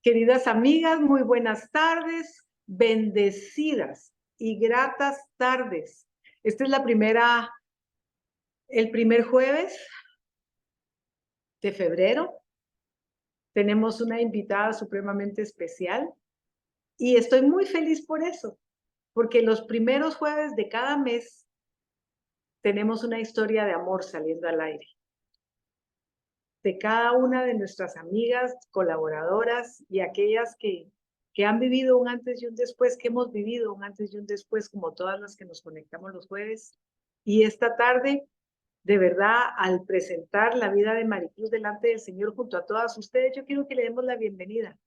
Queridas amigas, muy buenas tardes, bendecidas y gratas tardes. Este es el primer jueves de febrero. Tenemos una invitada supremamente especial y estoy muy feliz por eso, porque los primeros jueves de cada mes tenemos una historia de amor saliendo al aire. De cada una de nuestras amigas, colaboradoras y aquellas que han vivido un antes y un después, que hemos vivido un antes y un después, como todas las que nos conectamos los jueves. Y esta tarde, de verdad, al presentar la vida de Maricruz delante del Señor junto a todas ustedes, yo quiero que le demos la bienvenida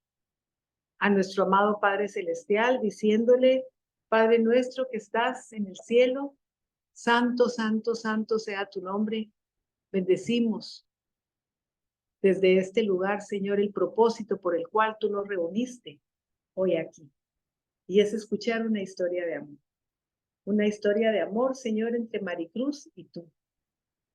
a nuestro amado Padre Celestial, diciéndole: Padre nuestro que estás en el cielo, santo, santo, santo sea tu nombre. Bendecimos desde este lugar, Señor, el propósito por el cual tú nos reuniste hoy aquí. Y es escuchar una historia de amor. Una historia de amor, Señor, entre Maricruz y tú.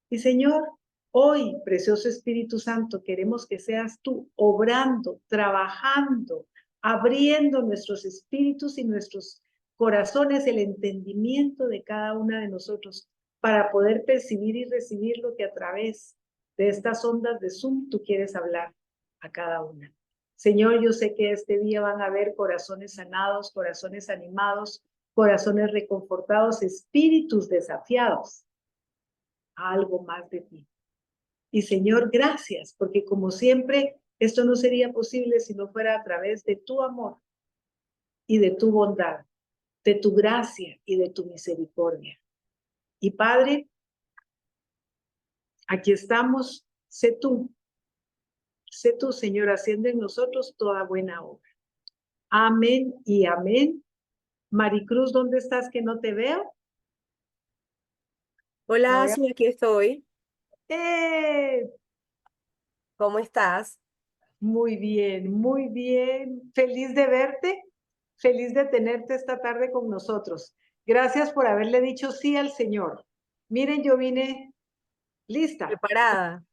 Y Señor, hoy, precioso Espíritu Santo, queremos que seas tú obrando, trabajando, abriendo nuestros espíritus y nuestros corazones, el entendimiento de cada una de nosotros, para poder percibir y recibir lo que a través de estas ondas de Zoom tú quieres hablar a cada una. Señor, yo sé que este día van a haber corazones sanados, corazones animados, corazones reconfortados, espíritus desafiados a algo más de ti. Y Señor, gracias, porque como siempre, esto no sería posible si no fuera a través de tu amor y de tu bondad, de tu gracia y de tu misericordia. Y Padre, aquí estamos, sé tú, Señor, haciendo en nosotros toda buena obra. Amén y amén. Maricruz, ¿dónde estás que no te veo? Hola, sí, aquí estoy. ¡Eh! ¿Cómo estás? Muy bien, muy bien. Feliz de verte, feliz de tenerte esta tarde con nosotros. Gracias por haberle dicho sí al Señor. Miren, yo vine lista, ¿Preparada?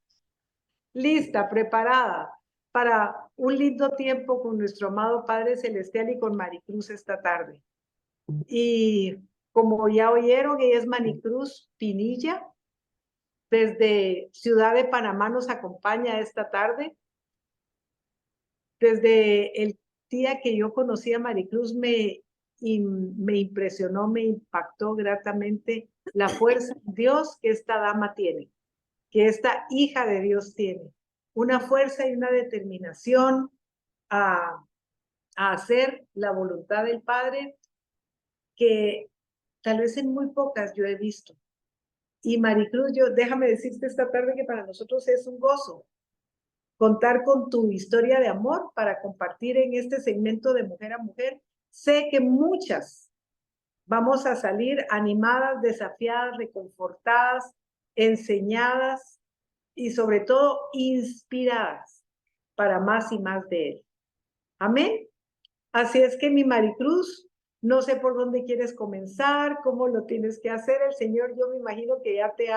lista, preparada para un lindo tiempo con nuestro amado Padre Celestial y con Maricruz esta tarde. Y como ya oyeron, ella es Maricruz Pinilla. Desde Ciudad de Panamá nos acompaña esta tarde. Desde el día que yo conocí a Maricruz me impresionó, me impactó gratamente la fuerza de Dios que esta dama tiene, que esta hija de Dios tiene. Una fuerza y una determinación a, a hacer la voluntad del Padre que tal vez en muy pocas yo he visto. Y Maricruz, déjame decirte esta tarde que para nosotros es un gozo contar con tu historia de amor para compartir en este segmento de mujer a mujer. Sé que muchas vamos a salir animadas, desafiadas, reconfortadas, enseñadas y sobre todo inspiradas para más y más de él. Amén. Así es que mi Maricruz, no sé por dónde quieres comenzar, cómo lo tienes que hacer. El Señor, yo me imagino que ya te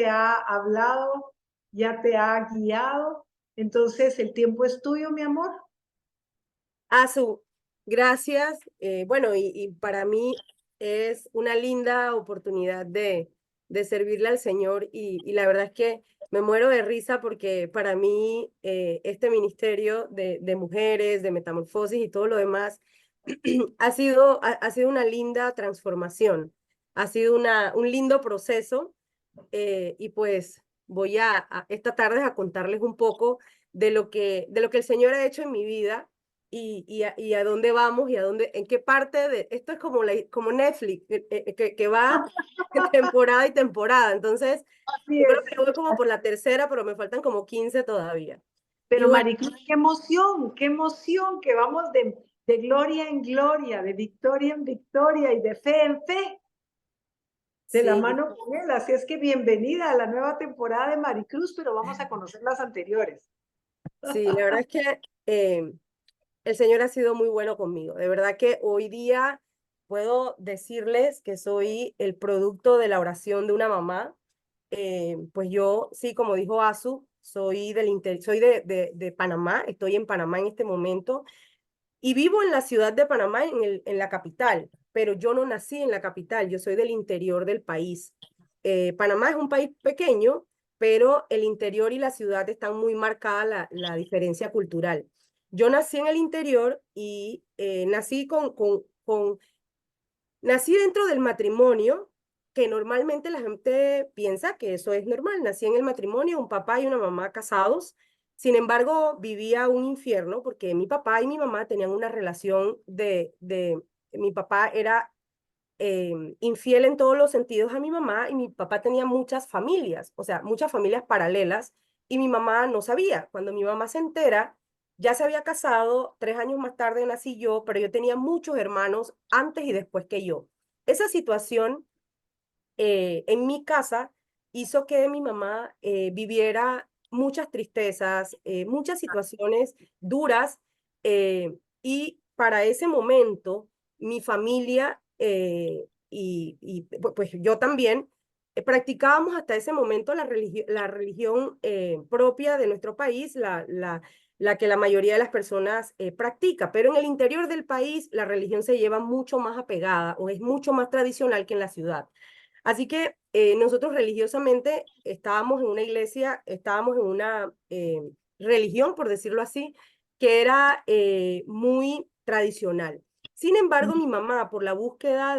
ha hablado, ya te ha guiado. Entonces, el tiempo es tuyo, mi amor. Azu, gracias. Bueno, y para mí es una linda oportunidad de servirle al Señor y la verdad es que me muero de risa porque para mí este ministerio de mujeres, de metamorfosis y todo lo demás ha sido una linda transformación, ha sido un lindo proceso y pues voy esta tarde a contarles un poco de lo que el Señor ha hecho en mi vida y a dónde vamos y a dónde, en qué parte de, esto es como, como Netflix, que va temporada y temporada, entonces Así yo creo es. que voy como por la tercera, pero me faltan como 15 todavía. Y Pero bueno, Maricruz, qué emoción que vamos de gloria en gloria, de victoria en victoria y de fe en fe, de la sí, mano con él. Así es que bienvenida a la nueva temporada de Maricruz, pero vamos a conocer las anteriores. sí, la verdad es que el Señor ha sido muy bueno conmigo. De verdad que hoy día puedo decirles que soy el producto de la oración de una mamá. Pues yo, sí, como dijo Azu, soy soy de Panamá, estoy en Panamá en este momento y vivo en la ciudad de Panamá, en la capital, pero yo no nací en la capital, yo soy del interior del país. Panamá es un país pequeño, pero el interior y la ciudad están muy marcada la diferencia cultural. Yo nací en el interior y nací nací dentro del matrimonio, que normalmente la gente piensa que eso es normal. Nací en el matrimonio, un papá y una mamá casados. Sin embargo, vivía un infierno porque mi papá y mi mamá tenían una relación mi papá era infiel en todos los sentidos a mi mamá y mi papá tenía muchas familias, o sea, muchas familias paralelas y mi mamá no sabía. Cuando mi mamá se entera, ya se había casado, 3 años más tarde nací yo, pero yo tenía muchos hermanos antes y después que yo. Esa situación en mi casa hizo que mi mamá viviera muchas tristezas, muchas situaciones duras y para ese momento mi familia pues yo también practicábamos hasta ese momento la religión propia de nuestro país, la que la mayoría de las personas practica, pero en el interior del país la religión se lleva mucho más apegada o es mucho más tradicional que en la ciudad. Así que nosotros religiosamente estábamos en una iglesia, estábamos en una religión, por decirlo así, que era muy tradicional. Sin embargo, mi mamá, por la búsqueda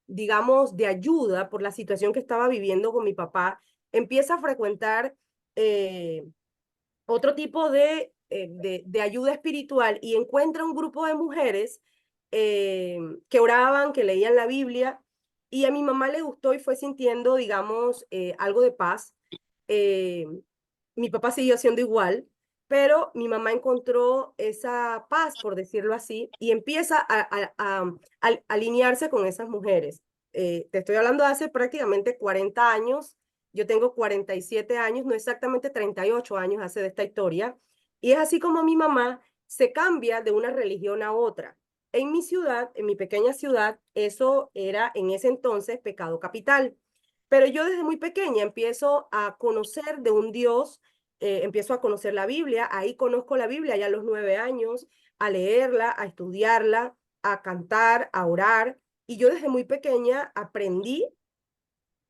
digamos, de ayuda por la situación que estaba viviendo con mi papá, empieza a frecuentar eh, otro tipo de ayuda espiritual y encuentra un grupo de mujeres eh, que oraban, que leían la Biblia, y a mi mamá le gustó y fue sintiendo, digamos, algo de paz. Eh, Mi papá siguió siendo igual, pero mi mamá encontró esa paz, por decirlo así, y empieza a alinearse con esas mujeres. Te estoy hablando de hace prácticamente 40 años, yo tengo 47 años, no exactamente 38 años hace de esta historia, y es así como mi mamá se cambia de una religión a otra. En mi ciudad, en mi pequeña ciudad, eso era en ese entonces pecado capital. Pero yo desde muy pequeña empiezo a conocer de un Dios, empiezo a conocer la Biblia, ahí conozco la Biblia ya a los 9 años, a leerla, a estudiarla, a cantar, a orar, y yo desde muy pequeña aprendí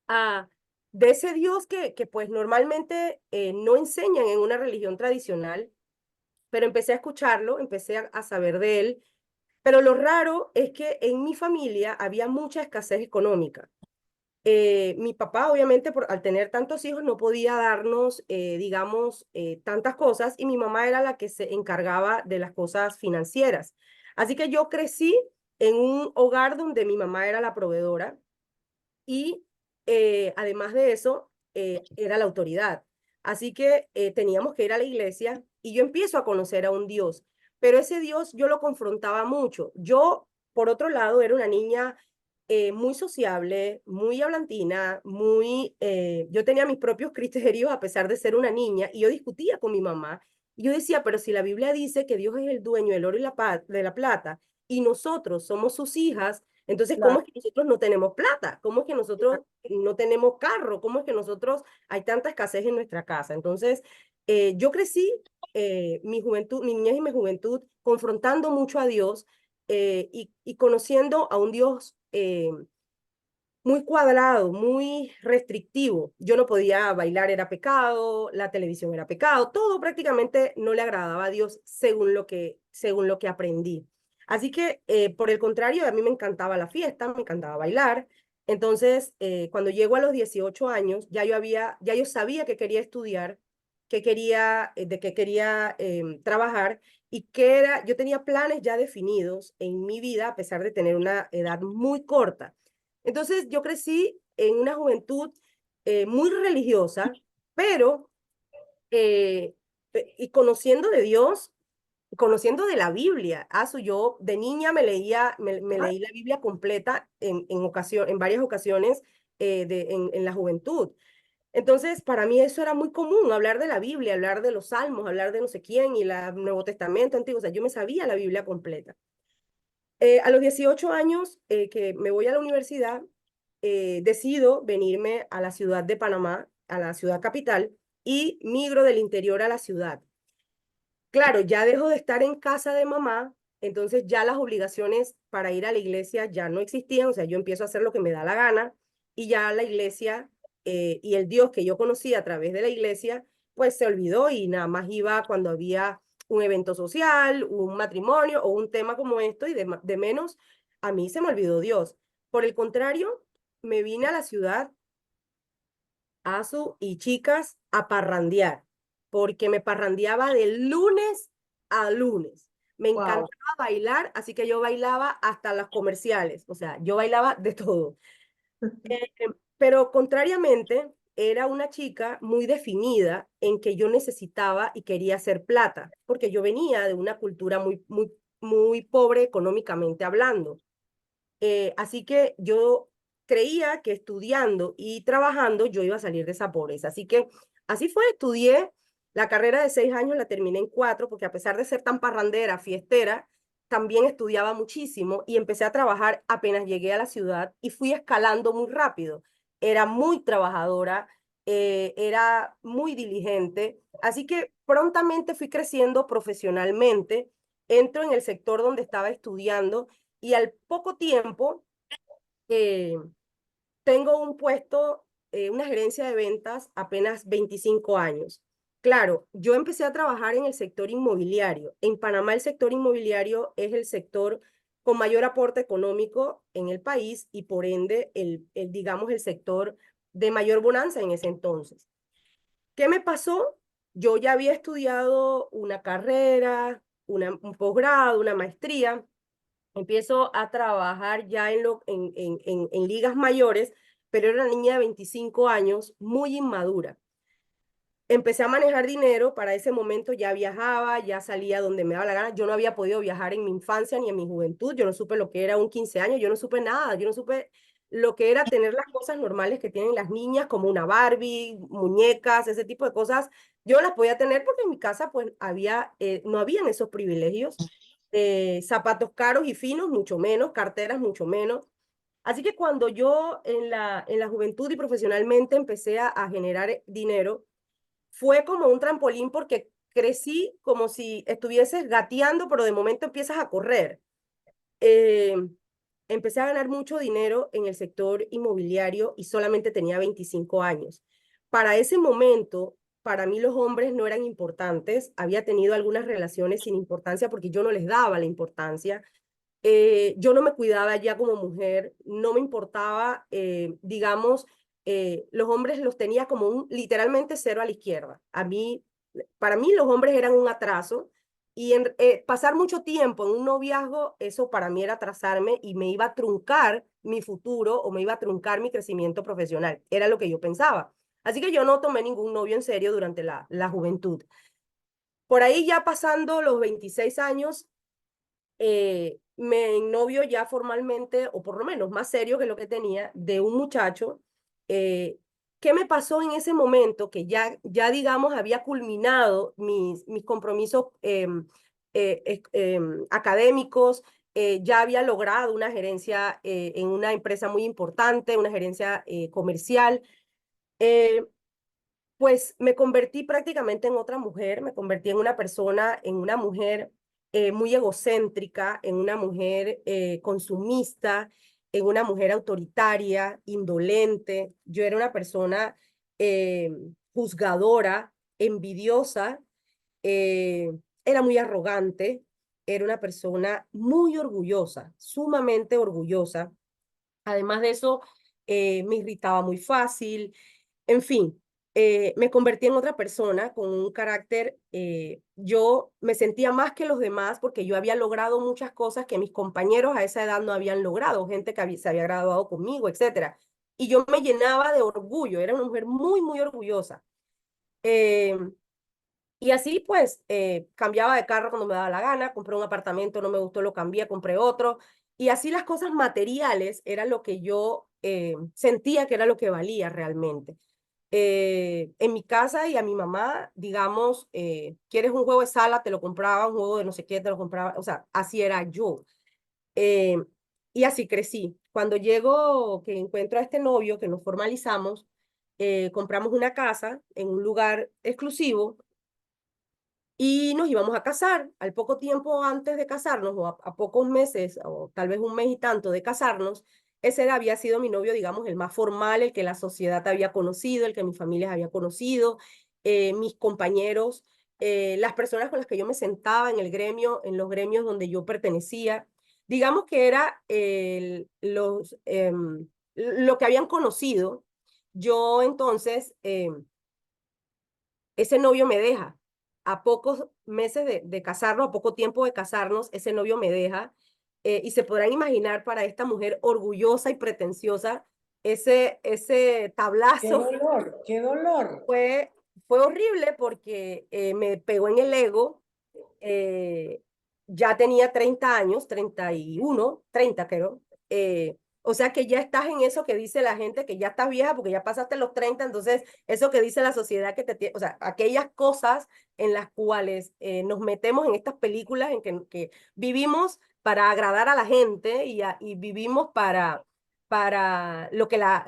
a, de ese Dios que pues normalmente no enseñan en una religión tradicional, pero empecé a escucharlo, empecé a saber de él, pero lo raro es que en mi familia había mucha escasez económica. Mi papá, obviamente, al tener tantos hijos, no podía darnos, digamos, tantas cosas y mi mamá era la que se encargaba de las cosas financieras. Así que yo crecí en un hogar donde mi mamá era la proveedora y además de eso, era la autoridad. Así que teníamos que ir a la iglesia y yo empiezo a conocer a un Dios, pero ese Dios yo lo confrontaba mucho. Yo, por otro lado, era una niña muy sociable, muy hablantina, yo tenía mis propios criterios a pesar de ser una niña y yo discutía con mi mamá. Y yo decía, pero si la Biblia dice que Dios es el dueño del oro y de la plata y nosotros somos sus hijas, entonces, ¿cómo Claro. es que nosotros no tenemos plata? ¿Cómo es que nosotros no tenemos carro? ¿Cómo es que nosotros hay tanta escasez en nuestra casa? Entonces, yo crecí mi juventud, mi niñez y mi juventud confrontando mucho a Dios y conociendo a un Dios muy cuadrado, muy restrictivo. Yo no podía bailar, era pecado, la televisión era pecado, todo prácticamente no le agradaba a Dios según lo que aprendí. Así que, por el contrario, a mí me encantaba la fiesta, me encantaba bailar. Entonces, cuando llego a los 18 años, ya yo sabía que quería estudiar, de qué quería trabajar y yo tenía planes ya definidos en mi vida a pesar de tener una edad muy corta. Entonces yo crecí en una juventud muy religiosa, pero y conociendo de Dios, conociendo de la Biblia. Yo de niña me Ah, leí la Biblia completa en varias ocasiones en la juventud. Entonces, para mí eso era muy común, hablar de la Biblia, hablar de los salmos, hablar de no sé quién y el Nuevo Testamento antiguo. O sea, yo me sabía la Biblia completa. A los 18 años que me voy a la universidad, decido venirme a la ciudad de Panamá, a la ciudad capital, y migro del interior a la ciudad. Claro, ya dejo de estar en casa de mamá, entonces ya las obligaciones para ir a la iglesia ya no existían, o sea, yo empiezo a hacer lo que me da la gana y ya la iglesia y el Dios que yo conocía a través de la iglesia, pues se olvidó y nada más iba cuando había un evento social, un matrimonio o un tema como esto y de menos a mí se me olvidó Dios. Por el contrario, me vine a la ciudad y chicas a parrandear, porque me parrandeaba de lunes a lunes. Me Wow. encantaba bailar, así que yo bailaba hasta las comerciales, o sea, yo bailaba de todo. Eh, pero contrariamente, era una chica muy definida en que yo necesitaba y quería hacer plata, porque yo venía de una cultura muy pobre económicamente hablando. Así que yo creía que estudiando y trabajando yo iba a salir de esa pobreza. Así que así fue, estudié la carrera de 6 años, la terminé en 4, porque a pesar de ser tan parrandera, fiestera, también estudiaba muchísimo y empecé a trabajar apenas llegué a la ciudad y fui escalando muy rápido. Era muy trabajadora, era muy diligente, así que prontamente fui creciendo profesionalmente, entro en el sector donde estaba estudiando y al poco tiempo eh, tengo un puesto, una gerencia de ventas apenas 25 años. Claro, yo empecé a trabajar en el sector inmobiliario. En Panamá el sector inmobiliario es el sector con mayor aporte económico en el país y por ende digamos, el sector de mayor bonanza en ese entonces. ¿Qué me pasó? Yo ya había estudiado una carrera, un posgrado, una maestría, empiezo a trabajar ya en ligas mayores, pero era una niña de 25 años, muy inmadura. Empecé a manejar dinero, para ese momento ya viajaba, ya salía donde me daba la gana. Yo no había podido viajar en mi infancia ni en mi juventud, yo no supe lo que era un 15 años, yo no supe nada, yo no supe lo que era tener las cosas normales que tienen las niñas, como una Barbie, muñecas, ese tipo de cosas. Yo las podía tener porque en mi casa pues no habían esos privilegios. Zapatos caros y finos, mucho menos, carteras, mucho menos. Así que cuando yo en la juventud y profesionalmente empecé a generar dinero, fue como un trampolín porque crecí como si estuvieses gateando, pero de momento empiezas a correr. Eh, Empecé a ganar mucho dinero en el sector inmobiliario y solamente tenía 25 años. Para ese momento, para mí los hombres no eran importantes. Había tenido algunas relaciones sin importancia porque yo no les daba la importancia. Yo no me cuidaba ya como mujer, no me importaba, digamos, los hombres los tenía como literalmente cero a la izquierda. Para mí los hombres eran un atraso y pasar mucho tiempo en un noviazgo, eso para mí era atrasarme y me iba a truncar mi futuro o me iba a truncar mi crecimiento profesional. Era lo que yo pensaba. Así que yo no tomé ningún novio en serio durante la juventud. Por ahí ya pasando los 26 años, me novio ya formalmente, o por lo menos más serio que lo que tenía, de un muchacho. ¿Qué me pasó en ese momento? Que ya digamos, había culminado mis compromisos académicos, ya había logrado una gerencia en una empresa muy importante, una gerencia comercial. Eh, pues me convertí prácticamente en otra mujer, me convertí en una persona, en una mujer muy egocéntrica, en una mujer consumista, en una mujer autoritaria, indolente. Yo era una persona eh, juzgadora, envidiosa, eh, era muy arrogante, era una persona muy orgullosa, sumamente orgullosa. Además de eso, me irritaba muy fácil, en fin, me convertí en otra persona con un carácter, yo me sentía más que los demás porque yo había logrado muchas cosas que mis compañeros a esa edad no habían logrado, gente que se había graduado conmigo, etcétera. Y yo me llenaba de orgullo, era una mujer muy orgullosa. Eh, y así pues cambiaba de carro cuando me daba la gana, compré un apartamento, no me gustó, lo cambié, compré otro. Y así las cosas materiales era lo que yo sentía que era lo que valía realmente. En mi casa y a mi mamá, digamos, ¿quieres un juego de sala? Te lo compraba, un juego de no sé qué, te lo compraba. O sea, así era yo. Eh, y así crecí. Cuando llego, que encuentro a este novio, que nos formalizamos, compramos una casa en un lugar exclusivo y nos íbamos a casar. Al poco tiempo antes de casarnos, o a pocos meses, o tal vez un mes y tanto de casarnos, ese había sido mi novio, digamos, el más formal, el que la sociedad había conocido, el que mi familia había conocido, mis compañeros, las personas con las que yo me sentaba en el gremio, en los gremios donde yo pertenecía. Digamos que era lo que habían conocido. Yo entonces, ese novio me deja. A pocos meses de casarnos, a poco tiempo de casarnos, ese novio me deja. Y se podrán imaginar para esta mujer orgullosa y pretenciosa, ese Qué tablazo dolor, qué dolor. fue horrible porque me pegó en el ego. eh, ya tenía 30 años, 31, 30 creo. O sea que ya estás en eso que dice la gente, que ya estás vieja porque ya pasaste los 30, entonces eso que dice la sociedad que o sea, aquellas cosas en las cuales nos metemos en estas películas en que vivimos para agradar a la gente y vivimos para lo que la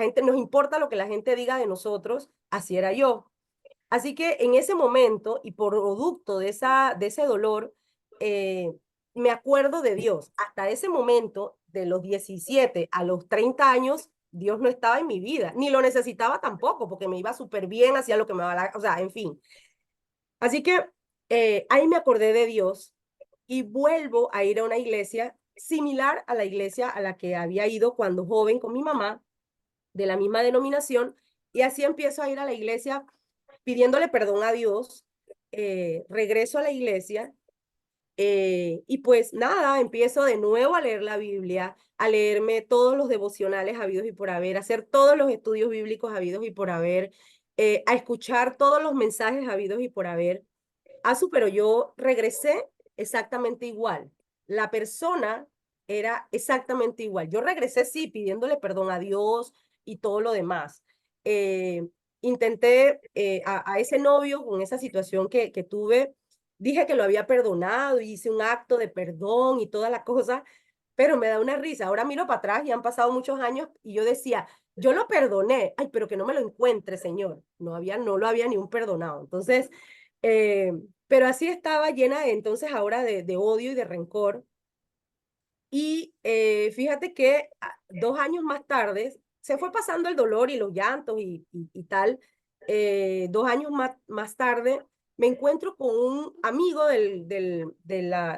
gente nos importa, lo que la gente diga de nosotros, así era yo. Así que en ese momento y por producto de ese dolor, eh, me acuerdo de Dios. Hasta ese momento, de los 17 a los 30 años, Dios no estaba en mi vida, ni lo necesitaba tampoco, porque me iba súper bien, hacía lo que me daba la, o sea, en fin. Así que ahí me acordé de Dios y vuelvo a ir a una iglesia similar a la iglesia a la que había ido cuando joven con mi mamá, de la misma denominación, y así empiezo a ir a la iglesia pidiéndole perdón a Dios. Regreso a la iglesia y pues nada, empiezo de nuevo a leer la Biblia, a leerme todos los devocionales habidos y por haber, a hacer todos los estudios bíblicos habidos y por haber, a escuchar todos los mensajes habidos y por haber. Pero yo regresé exactamente igual. La persona era exactamente igual. Yo regresé, sí, pidiéndole perdón a Dios y todo lo demás. Eh, Intenté a ese novio con esa situación que tuve, dije que lo había perdonado, hice un acto de perdón y toda la cosa, pero me da una risa. Ahora miro para atrás y han pasado muchos años y yo decía, yo lo perdoné, ay, pero que no me lo encuentre, Señor. No lo había ni un perdonado. Entonces, eh, pero así estaba llena entonces ahora de odio y de rencor. Y fíjate que 2 años más tarde se fue pasando el dolor y los llantos y tal. 2 años más tarde me encuentro con un amigo de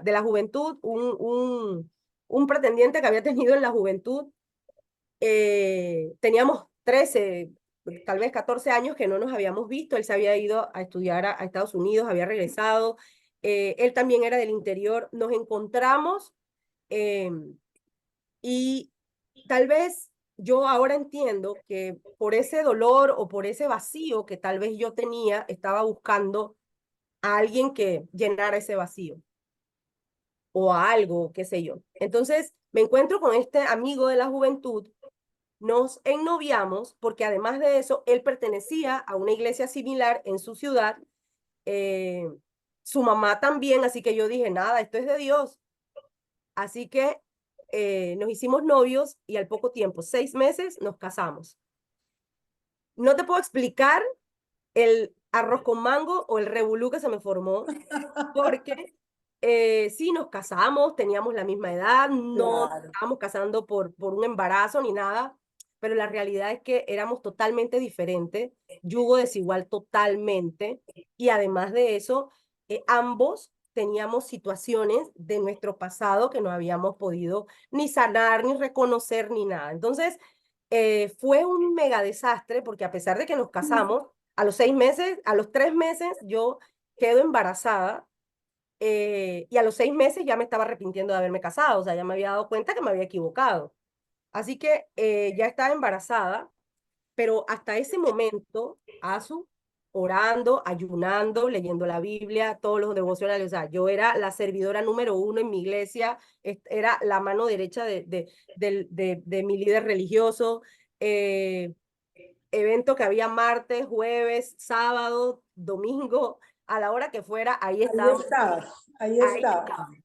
la juventud, un pretendiente que había tenido en la juventud. Teníamos 13, tal vez 14 años que no nos habíamos visto. Él se había ido a estudiar a Estados Unidos, había regresado. Él también era del interior. Nos encontramos eh, y tal vez yo ahora entiendo que por ese dolor o por ese vacío que tal vez yo tenía, estaba buscando a alguien que llenara ese vacío o a algo, qué sé yo. Entonces me encuentro con este amigo de la juventud, nos ennoviamos porque además de eso, él pertenecía a una iglesia similar en su ciudad, eh, su mamá también, así que yo dije, nada, esto es de Dios. Así que nos hicimos novios y al poco tiempo, 6 meses, nos casamos. No te puedo explicar el arroz con mango o el revolú que se me formó, porque sí, nos casamos, teníamos la misma edad, no nos Claro. estábamos casando por un embarazo ni nada, pero la realidad es que éramos totalmente diferentes, yugo desigual totalmente, y además de eso, ambos teníamos situaciones de nuestro pasado que no habíamos podido ni sanar, ni reconocer, ni nada. Entonces, fue un mega desastre porque a pesar de que nos casamos, a los 6 meses, a los 3 meses, yo quedo embarazada y a los 6 meses ya me estaba arrepintiendo de haberme casado, o sea, ya me había dado cuenta que me había equivocado. Así que ya estaba embarazada, pero hasta ese momento, Asu, orando, ayunando, leyendo la Biblia, todos los devocionales, o sea, yo era la servidora número uno en mi iglesia, era la mano derecha de mi líder religioso, eh, evento que había martes, jueves, sábado, domingo, a la hora que fuera, ahí Ahí estábamos, estabas, ahí ahí estabas. estábamos.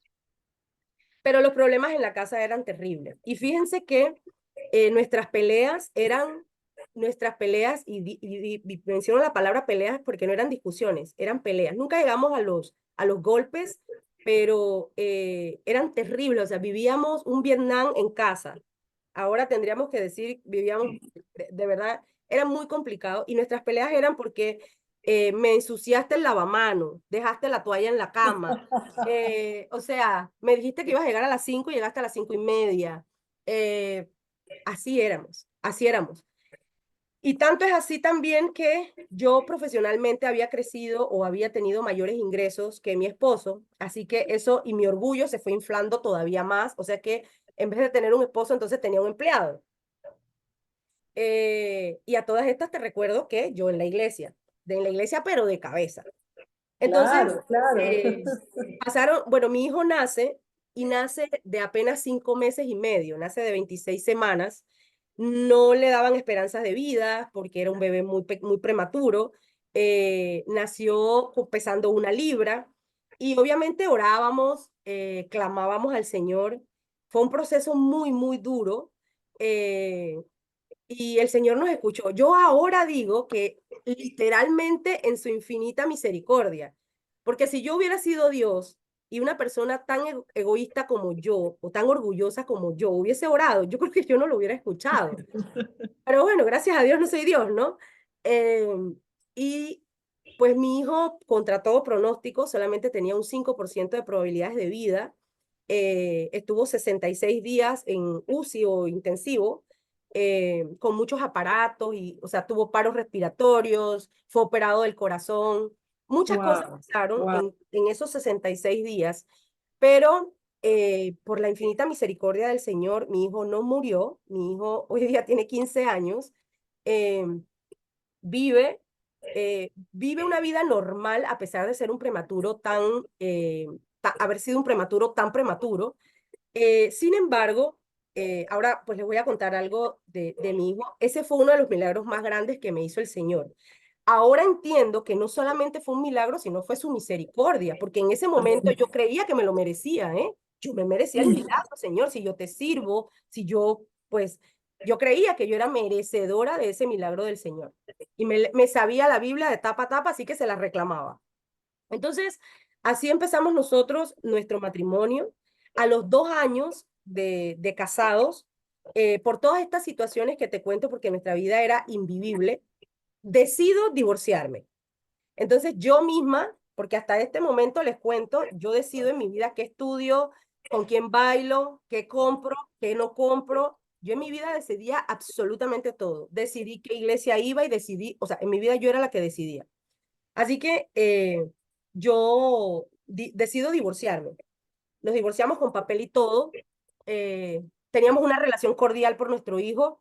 Pero los problemas en la casa eran terribles. Y fíjense que nuestras peleas eran nuestras peleas, y menciono la palabra peleas porque no eran discusiones, eran peleas. Nunca llegamos a los golpes, pero eran terribles. O sea, vivíamos un Vietnam en casa. Ahora tendríamos que decir, vivíamos, de verdad, era muy complicado. Y nuestras peleas eran porque me ensuciaste el lavamano, dejaste la toalla en la cama. O sea, me dijiste que ibas a llegar a las 5 y llegaste a las 5:30. Así éramos, así éramos. Y tanto es así también que yo profesionalmente había crecido o había tenido mayores ingresos que mi esposo, así que eso y mi orgullo se fue inflando todavía más, o sea que en vez de tener un esposo, entonces tenía un empleado. Y a todas estas te recuerdo que yo en la iglesia pero de cabeza. Entonces, Claro, claro. pasaron, bueno, mi hijo nace y nace de apenas 5 meses y medio, nace de 26 semanas. No le daban esperanzas de vida porque era un bebé muy prematuro. Nació pesando 1 libra y obviamente orábamos, clamábamos al Señor. Fue un proceso muy, muy duro. eh, y el Señor nos escuchó. Yo ahora digo que literalmente en su infinita misericordia, porque si yo hubiera sido Dios y una persona tan egoísta como yo o tan orgullosa como yo hubiese orado, yo creo que yo no lo hubiera escuchado. Pero bueno, gracias a Dios no soy Dios, ¿no? Y pues mi hijo, contra todo pronóstico, solamente tenía un 5% de probabilidades de vida. Estuvo 66 días en UCI o intensivo, con muchos aparatos, y, o sea, tuvo paros respiratorios, fue operado del corazón, muchas cosas Wow, pasaron wow. en esos 66 días, pero por la infinita misericordia del Señor, mi hijo no murió. Mi hijo hoy día tiene 15 años, eh, vive, vive una vida normal a pesar de ser un prematuro haber sido un prematuro tan prematuro. Sin embargo, ahora pues les voy a contar algo de mi hijo. Ese fue uno de los milagros más grandes que me hizo el Señor. Ahora entiendo que no solamente fue un milagro, sino fue su misericordia, porque en ese momento yo creía que me lo merecía, ¿eh? Yo me merecía el milagro, Señor, si yo te sirvo, si yo, pues, yo creía que yo era merecedora de ese milagro del Señor. Y me sabía la Biblia de tapa a tapa, así que se la reclamaba. Entonces, así empezamos nosotros nuestro matrimonio. A los 2 años de casados, por todas estas situaciones que te cuento, porque nuestra vida era invivible, decido divorciarme. Entonces yo misma, porque hasta este momento les cuento, yo decido en mi vida qué estudio, con quién bailo, qué compro, qué no compro. Yo en mi vida decidía absolutamente todo. Decidí qué iglesia iba y decidí, o sea, en mi vida yo era la que decidía. Así que yo decido divorciarme. Nos divorciamos con papel y todo. Teníamos una relación cordial por nuestro hijo.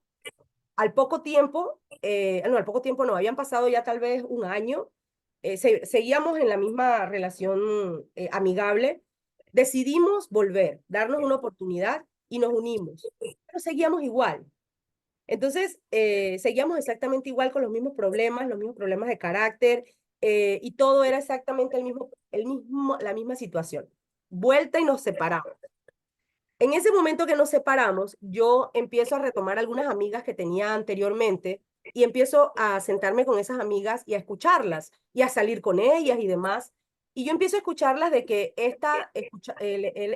Al poco tiempo, no, al poco tiempo no, habían pasado ya tal vez un año, seguíamos en la misma relación amigable, decidimos volver, darnos una oportunidad y nos unimos, pero seguíamos igual. Entonces, seguíamos exactamente igual con los mismos problemas de carácter, y todo era exactamente la misma situación. Vuelta y nos separamos. En ese momento que nos separamos, yo empiezo a retomar algunas amigas que tenía anteriormente y empiezo a sentarme con esas amigas y a escucharlas y a salir con ellas y demás. Y yo empiezo a escucharlas de que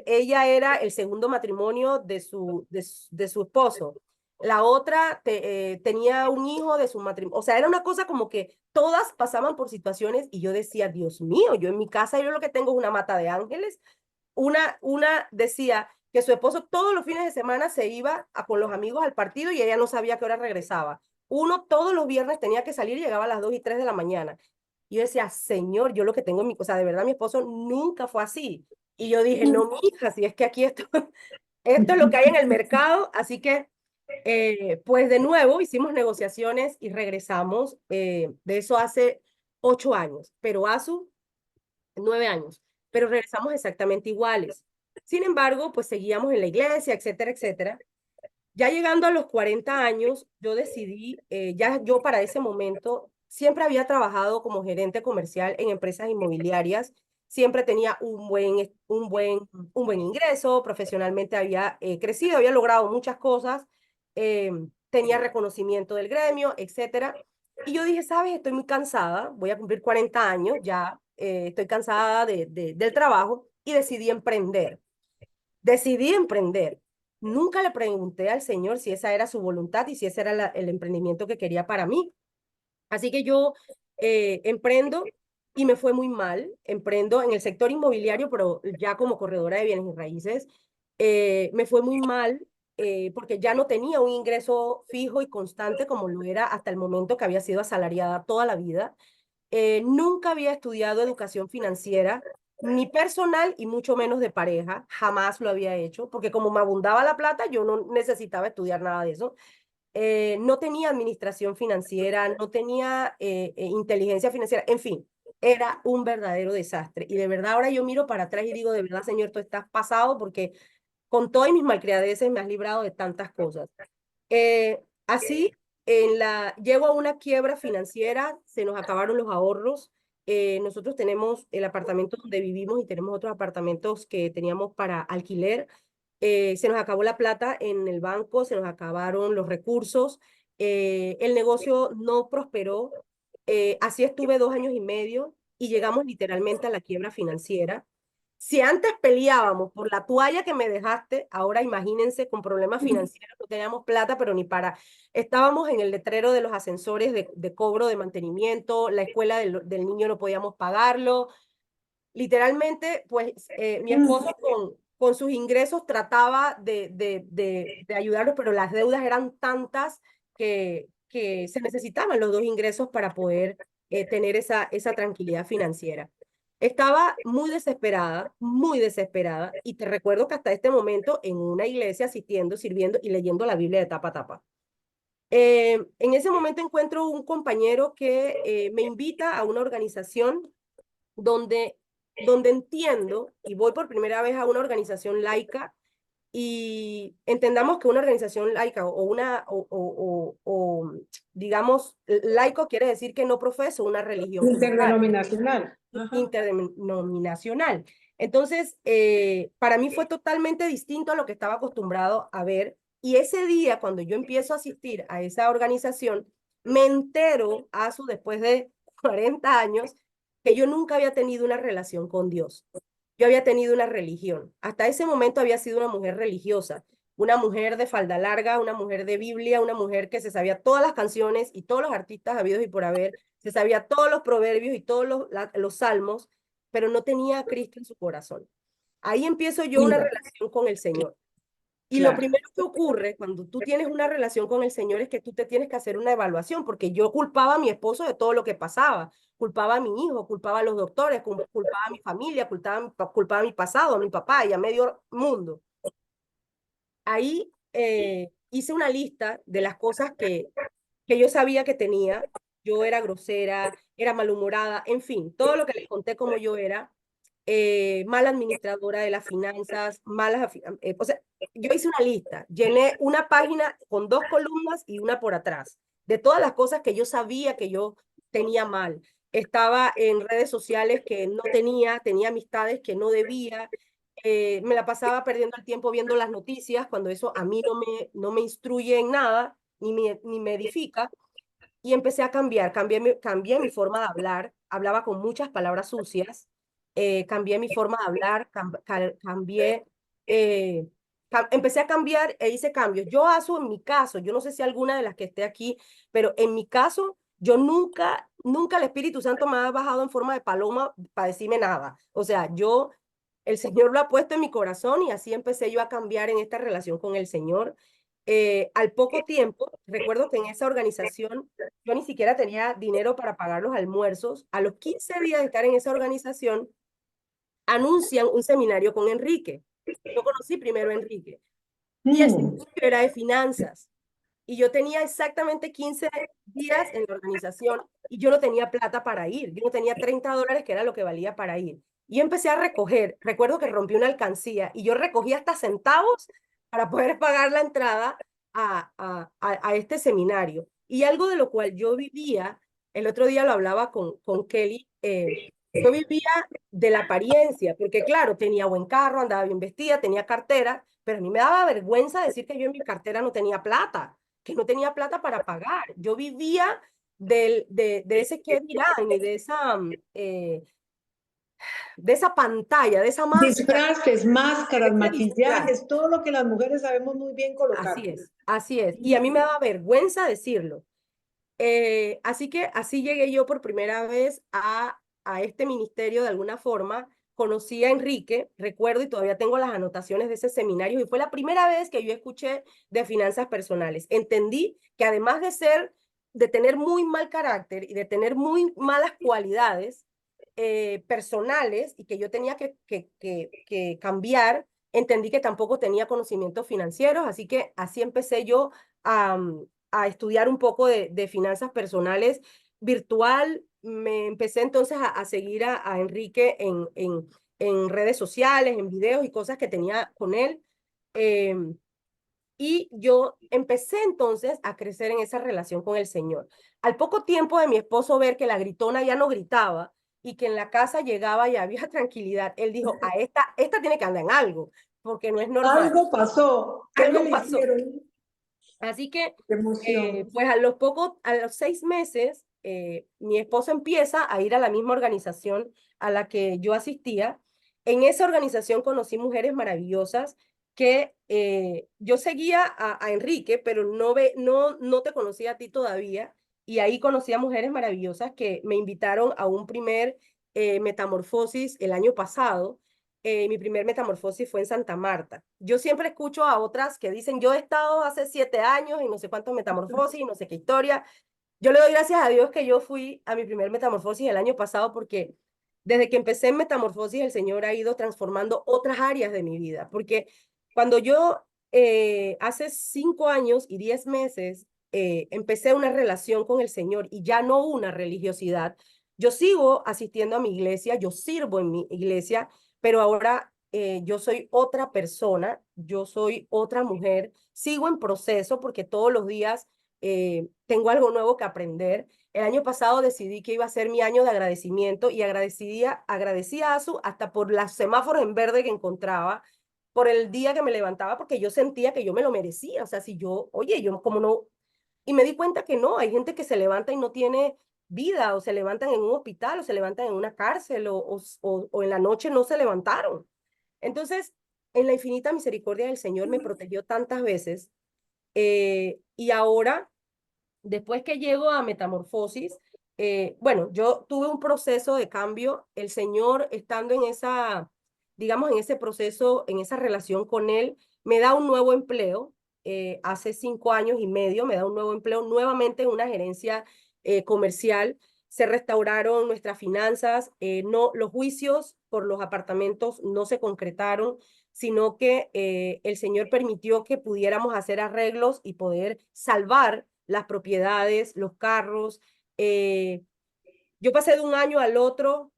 ella era el segundo matrimonio de su esposo. La otra tenía un hijo de su matrimonio. O sea, era una cosa como que todas pasaban por situaciones y yo decía, Dios mío, yo en mi casa yo lo que tengo es una mata de ángeles. Una decía que su esposo todos los fines de semana se iba con los amigos al partido y ella no sabía a qué hora regresaba. Uno todos los viernes tenía que salir y llegaba a las 2 y 3 de la mañana. Y yo decía, Señor, yo lo que tengo en mi cosa, de verdad mi esposo nunca fue así. Y yo dije, no, mi hija, si es que aquí esto es lo que hay en el mercado, así que pues de nuevo hicimos negociaciones y regresamos. De eso hace 8 años, pero Asu 9 años, pero regresamos exactamente iguales. Sin embargo, pues seguíamos en la iglesia, etcétera, etcétera. Ya llegando a los 40 años, yo decidí, ya yo para ese momento siempre había trabajado como gerente comercial en empresas inmobiliarias, siempre tenía un buen ingreso, profesionalmente había crecido, había logrado muchas cosas, eh, tenía reconocimiento del gremio, etcétera. Y yo dije, ¿sabes? Estoy muy cansada, voy a cumplir 40 años ya, estoy cansada del trabajo y decidí emprender. Decidí emprender. Nunca le pregunté al Señor si esa era su voluntad y si ese era el emprendimiento que quería para mí. Así que yo emprendo y me fue muy mal. Emprendo en el sector inmobiliario, pero ya como corredora de bienes y raíces. Me fue muy mal porque ya no tenía un ingreso fijo y constante como lo era hasta el momento, que había sido asalariada toda la vida. Nunca había estudiado educación financiera, ni personal y mucho menos de pareja. Jamás lo había hecho, porque como me abundaba la plata, yo no necesitaba estudiar nada de eso. No tenía administración financiera, no tenía inteligencia financiera, en fin, era un verdadero desastre. Y de verdad ahora yo miro para atrás y digo, de verdad, Señor, tú estás pasado porque con todas mis malcriadeces me has librado de tantas cosas. Así, llego a una quiebra financiera, se nos acabaron los ahorros. Nosotros tenemos el apartamento donde vivimos y tenemos otros apartamentos que teníamos para alquiler. Se nos acabó la plata en el banco, se nos acabaron los recursos, el negocio no prosperó. Así estuve 2 años y medio y llegamos literalmente a la quiebra financiera. Si antes peleábamos por la toalla que me dejaste, ahora imagínense con problemas financieros, no teníamos plata, pero ni para. Estábamos en el letrero de los ascensores de cobro de mantenimiento, la escuela del niño no podíamos pagarlo. Literalmente, pues mi esposo con sus ingresos trataba de ayudarlos, pero las deudas eran tantas que se necesitaban los dos ingresos para poder tener esa tranquilidad financiera. Estaba muy desesperada, y te recuerdo que hasta este momento en una iglesia asistiendo, sirviendo y leyendo la Biblia de tapa a tapa. En ese momento encuentro un compañero que me invita a una organización donde, donde entiendo, y voy por primera vez a una organización laica, y entendamos que una organización laica digamos, laico quiere decir que no profeso una religión como tal, Interdenominacional. Ajá. interdenominacional. Entonces, para mí fue totalmente distinto a lo que estaba acostumbrado a ver. Y ese día, cuando yo empiezo a asistir a esa organización, me entero, después de 40 años, que yo nunca había tenido una relación con Dios. Yo había tenido una religión. Hasta ese momento había sido una mujer religiosa, una mujer de falda larga, una mujer de Biblia, una mujer que se sabía todas las canciones y todos los artistas habidos y por haber, se sabía todos los proverbios y todos los salmos, pero no tenía a Cristo en su corazón. Ahí empiezo yo una Mira, relación con el Señor. Y lo claro. primero que ocurre cuando tú tienes una relación con el Señor es que tú te tienes que hacer una evaluación, porque yo culpaba a mi esposo de todo lo que pasaba, culpaba a mi hijo, culpaba a los doctores, culpaba a mi familia, culpaba a mi pasado, a mi papá y a medio mundo. Ahí hice una lista de las cosas que yo sabía que tenía. Yo era grosera, era malhumorada, en fin, todo lo que les conté como yo era, mala administradora de las finanzas, o sea, yo hice una lista, llené una página con 2 columnas y una por atrás, de todas las cosas que yo sabía que yo tenía mal. Estaba en redes sociales que no tenía amistades que no debía, me la pasaba perdiendo el tiempo viendo las noticias, cuando eso a mí no me instruye en nada, ni me edifica, y empecé a cambié mi forma de hablar, hablaba con muchas palabras sucias, cambié mi forma de hablar, empecé a cambiar e hice cambios. En mi caso, yo no sé si alguna de las que esté aquí, pero en mi caso, yo nunca el Espíritu Santo me ha bajado en forma de paloma para decirme nada. O sea, el Señor lo ha puesto en mi corazón y así empecé yo a cambiar en esta relación con el Señor. Al poco tiempo, recuerdo que en esa organización yo ni siquiera tenía dinero para pagar los almuerzos. A los 15 días de estar en esa organización, anuncian un seminario con Enrique. Yo conocí primero a Enrique. Y el seminario era de finanzas. Y yo tenía exactamente 15 días en la organización y yo no tenía plata para ir. Yo no tenía $30, que era lo que valía para ir. Y empecé a recoger. Recuerdo que rompí una alcancía y yo recogí hasta centavos para poder pagar la entrada a este seminario. Y algo de lo cual yo vivía, el otro día lo hablaba con Kelly, yo vivía de la apariencia, porque claro, tenía buen carro, andaba bien vestida, tenía cartera, pero a mí me daba vergüenza decir que yo en mi cartera no tenía plata, que no tenía plata para pagar. Yo vivía de ese qué dirán y de esa pantalla, de esa máscara. Disfraces, máscaras, Ese disfraz. maquillajes, todo lo que las mujeres sabemos muy bien colocar. Así es, así es. Y a mí me daba vergüenza decirlo. Así que así llegué yo por primera vez a este ministerio de alguna forma. Conocí a Enrique, recuerdo, y todavía tengo las anotaciones de ese seminario, y fue la primera vez que yo escuché de finanzas personales. Entendí que además de tener muy mal carácter y de tener muy malas cualidades personales y que yo tenía que cambiar, entendí que tampoco tenía conocimientos financieros, así que así empecé yo a estudiar un poco de finanzas personales virtual. Me empecé entonces a seguir a Enrique en redes sociales, en videos y cosas que tenía con él. Y yo empecé entonces a crecer en esa relación con el Señor. Al poco tiempo de mi esposo ver que la gritona ya no gritaba y que en la casa llegaba y había tranquilidad, él dijo, esta tiene que andar en algo, porque no es normal. Algo pasó. ¿Qué Algo le pasó. hicieron? Así que, Qué emoción. pues a los 6 meses, mi esposo empieza a ir a la misma organización a la que yo asistía. En esa organización conocí mujeres maravillosas que yo seguía a Enrique, pero no te conocía a ti todavía. Y ahí conocí a mujeres maravillosas que me invitaron a un primer metamorfosis el año pasado. Mi primer metamorfosis fue en Santa Marta. Yo siempre escucho a otras que dicen, yo he estado hace 7 años y no sé cuántos metamorfosis y no sé qué historia. Yo le doy gracias a Dios que yo fui a mi primer metamorfosis el año pasado porque desde que empecé en metamorfosis el Señor ha ido transformando otras áreas de mi vida. Porque cuando yo hace 5 años y 10 meses empecé una relación con el Señor y ya no una religiosidad, yo sigo asistiendo a mi iglesia, yo sirvo en mi iglesia, pero ahora yo soy otra persona, yo soy otra mujer, sigo en proceso porque todos los días tengo algo nuevo que aprender. El año pasado decidí que iba a ser mi año de agradecimiento y agradecía a Asu hasta por los semáforos en verde que encontraba, por el día que me levantaba, porque yo sentía que yo me lo merecía. O sea, si yo, oye, yo como no, y me di cuenta que no, hay gente que se levanta y no tiene vida, o se levantan en un hospital, o se levantan en una cárcel, o en la noche no se levantaron. Entonces, en la infinita misericordia del Señor me protegió tantas veces, y ahora, después que llego a Metamorfosis, bueno, yo tuve un proceso de cambio, el Señor estando en digamos, en ese proceso, en esa relación con Él, me da un nuevo empleo. Hace 5 años y medio me da un nuevo empleo nuevamente en una gerencia comercial. Se restauraron nuestras finanzas, no, los juicios por los apartamentos no se concretaron, sino que el Señor permitió que pudiéramos hacer arreglos y poder salvar las propiedades, los carros. Eh, yo pasé de un año al otro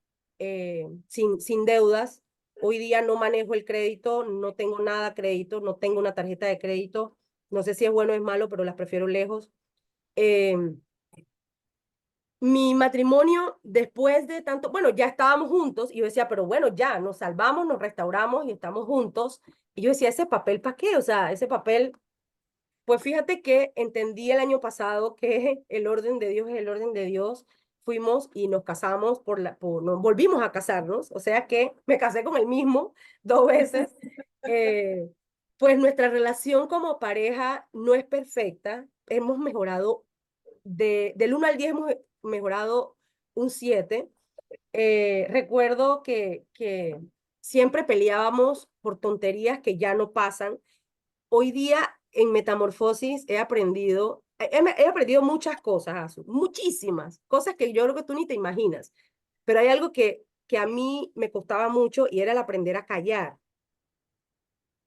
sin deudas. Hoy día no manejo el crédito, no tengo nada crédito, no tengo una tarjeta de crédito. No sé si es bueno o es malo, pero las prefiero lejos. Eh, Mi matrimonio, después de tanto, bueno, ya estábamos juntos y yo decía, pero bueno, ya nos salvamos, nos restauramos y estamos juntos. Y yo decía, ¿ese papel para qué? O sea, ese papel, pues fíjate que entendí el año pasado que el orden de Dios es el orden de Dios. Fuimos y nos casamos nos volvimos a casarnos, o sea que me casé con el mismo 2 veces. Eh, pues nuestra relación como pareja no es perfecta, hemos mejorado, del 1 al 10 hemos mejorado un 7. Recuerdo que siempre peleábamos por tonterías que ya no pasan. Hoy día en Metamorfosis he aprendido muchas cosas, Azu, muchísimas cosas que yo creo que tú ni te imaginas, pero hay algo que a mí me costaba mucho y era el aprender a callar,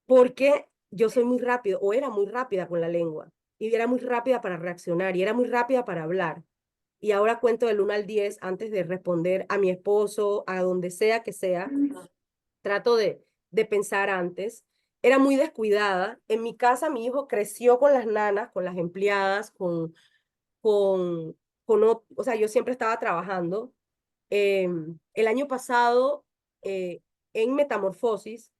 porque yo soy muy rápido o era muy rápida con la lengua y era muy rápida para reaccionar y era muy rápida para hablar. Y ahora cuento del 1 al 10 antes de responder a mi esposo, a donde sea que sea. Trato de pensar antes. Era muy descuidada. En mi casa mi hijo creció con las nanas, con las empleadas, con, o sea, yo siempre estaba trabajando. El año pasado, en Metamorfosis,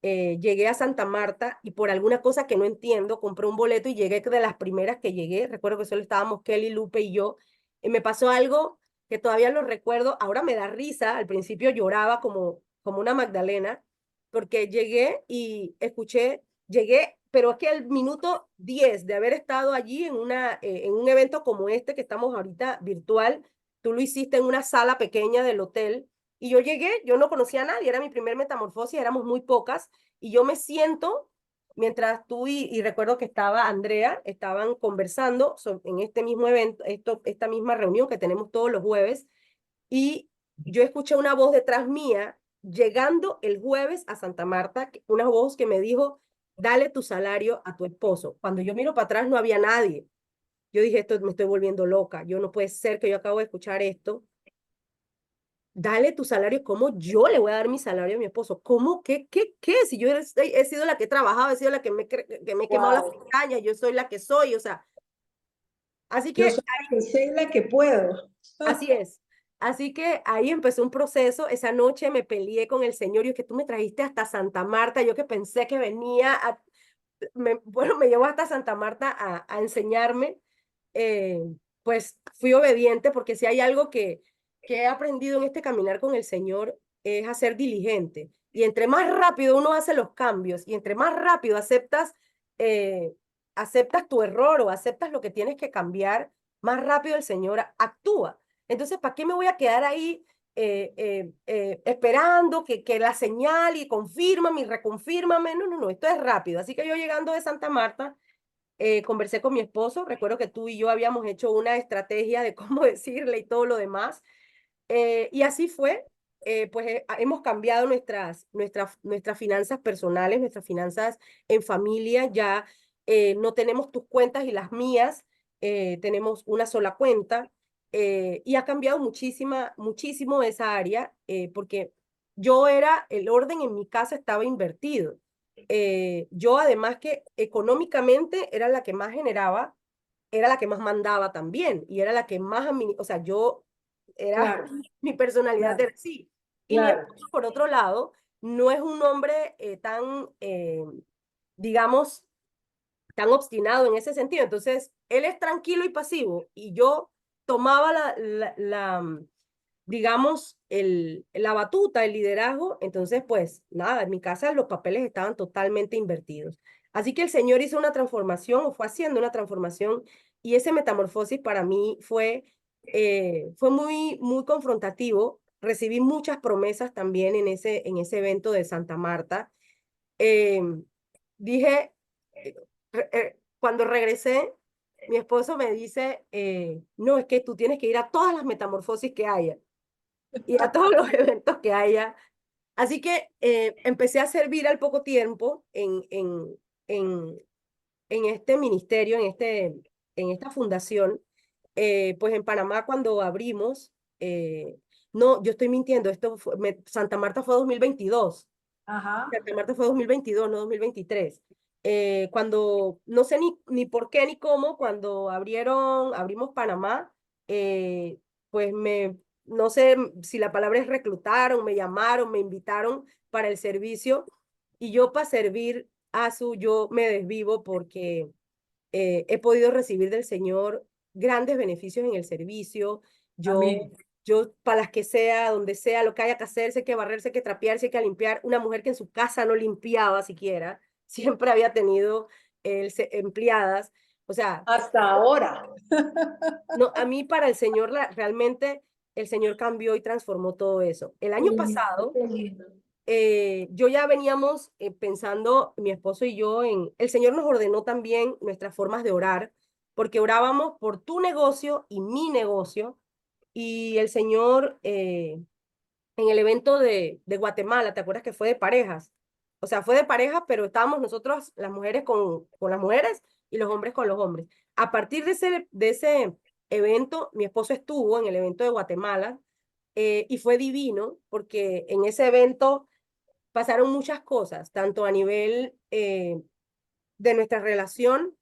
llegué a Santa Marta y por alguna cosa que no entiendo, compré un boleto y llegué de las primeras que llegué. Recuerdo que solo estábamos Kelly, Lupe y yo. Y me pasó algo que todavía lo recuerdo. Ahora me da risa. Al principio lloraba como una Magdalena porque llegué y escuché, llegué, pero es que al minuto 10 de haber estado allí en un evento como este que estamos ahorita virtual, tú lo hiciste en una sala pequeña del hotel. Y yo llegué, yo no conocía a nadie, era mi primer metamorfosis, éramos muy pocas, y yo me siento, mientras tú y recuerdo que estaba Andrea, estaban conversando en este mismo evento, esta misma reunión que tenemos todos los jueves, y yo escuché una voz detrás mía, llegando el jueves a Santa Marta, una voz que me dijo, dale tu salario a tu esposo. Cuando yo miro para atrás no había nadie. Yo dije, esto me estoy volviendo loca, yo no puede ser que yo acabo de escuchar esto. Dale tu salario, ¿cómo yo le voy a dar mi salario a mi esposo? ¿Cómo? ¿Qué? Si yo he sido la que he trabajado, he sido la que me he quemado las Wow. pestañas, yo soy la que soy, o sea, así Yo que soy la que sé y la que puedo. así es. Así que ahí empezó un proceso. Esa noche me peleé con el Señor y es que tú me trajiste hasta Santa Marta, yo que pensé que venía bueno, me llevó hasta Santa Marta a enseñarme, eh, pues fui obediente porque si hay algo que he aprendido en este caminar con el Señor es a ser diligente. Y entre más rápido uno hace los cambios y entre más rápido eh, aceptas tu error o aceptas lo que tienes que cambiar, más rápido el Señor actúa. Entonces, ¿para qué me voy a quedar ahí esperando que la señal y confírmame y reconfírmame? No, no, no, esto es rápido. Así que yo llegando de Santa Marta, conversé con mi esposo, recuerdo que tú y yo habíamos hecho una estrategia de cómo decirle y todo lo demás, y así fue, pues hemos cambiado nuestras finanzas personales, nuestras finanzas en familia, ya no tenemos tus cuentas y las mías, tenemos una sola cuenta, y ha cambiado muchísimo esa área, porque el orden en mi casa estaba invertido. Yo además que económicamente era la que más generaba, era la que más mandaba también, y era la que más, o sea, yo era, Claro, mi personalidad claro, era así. Y mi claro. esposo, por otro lado, no es un hombre digamos, tan obstinado en ese sentido. Entonces, él es tranquilo y pasivo, y yo tomaba digamos, la batuta, el liderazgo. Entonces, pues nada, en mi casa los papeles estaban totalmente invertidos. Así que el Señor hizo una transformación o fue haciendo una transformación, y ese metamorfosis para mí fue muy confrontativo. Recibí muchas promesas también en ese evento de Santa Marta. Eh, dije, cuando regresé, mi esposo me dice, no, es que tú tienes que ir a todas las metamorfosis que haya y a todos los eventos que haya. Así que empecé a servir al poco tiempo en, en este ministerio, en esta fundación. Pues en Panamá cuando abrimos, no, yo estoy mintiendo, Santa Marta fue 2022. Ajá. Santa Marta fue 2022, no 2023. Cuando, no sé ni por qué ni cómo, cuando abrimos Panamá, pues no sé si la palabra es reclutaron, me llamaron, me invitaron para el servicio, y yo para servir yo me desvivo porque he podido recibir del Señor grandes beneficios en el servicio. Yo, Amén. yo para las que sea, donde sea, lo que haya que hacer, sé que barrer, sé que trapear, sé que limpiar. Una mujer que en su casa no limpiaba siquiera, siempre había tenido empleadas. O sea, Hasta ahora. no, a mí para el Señor, realmente el Señor cambió y transformó todo eso. El Qué año lindo, pasado, qué lindo. yo ya veníamos pensando, mi esposo y yo, el Señor nos ordenó también nuestras formas de orar, porque orábamos por tu negocio y mi negocio, y el Señor en el evento de Guatemala, ¿te acuerdas que fue de parejas? O sea, fue de parejas, pero estábamos nosotros, las mujeres con las mujeres y los hombres con los hombres. A partir de ese evento, mi esposo estuvo en el evento de Guatemala, y fue divino, porque en ese evento pasaron muchas cosas, tanto a nivel de nuestra relación.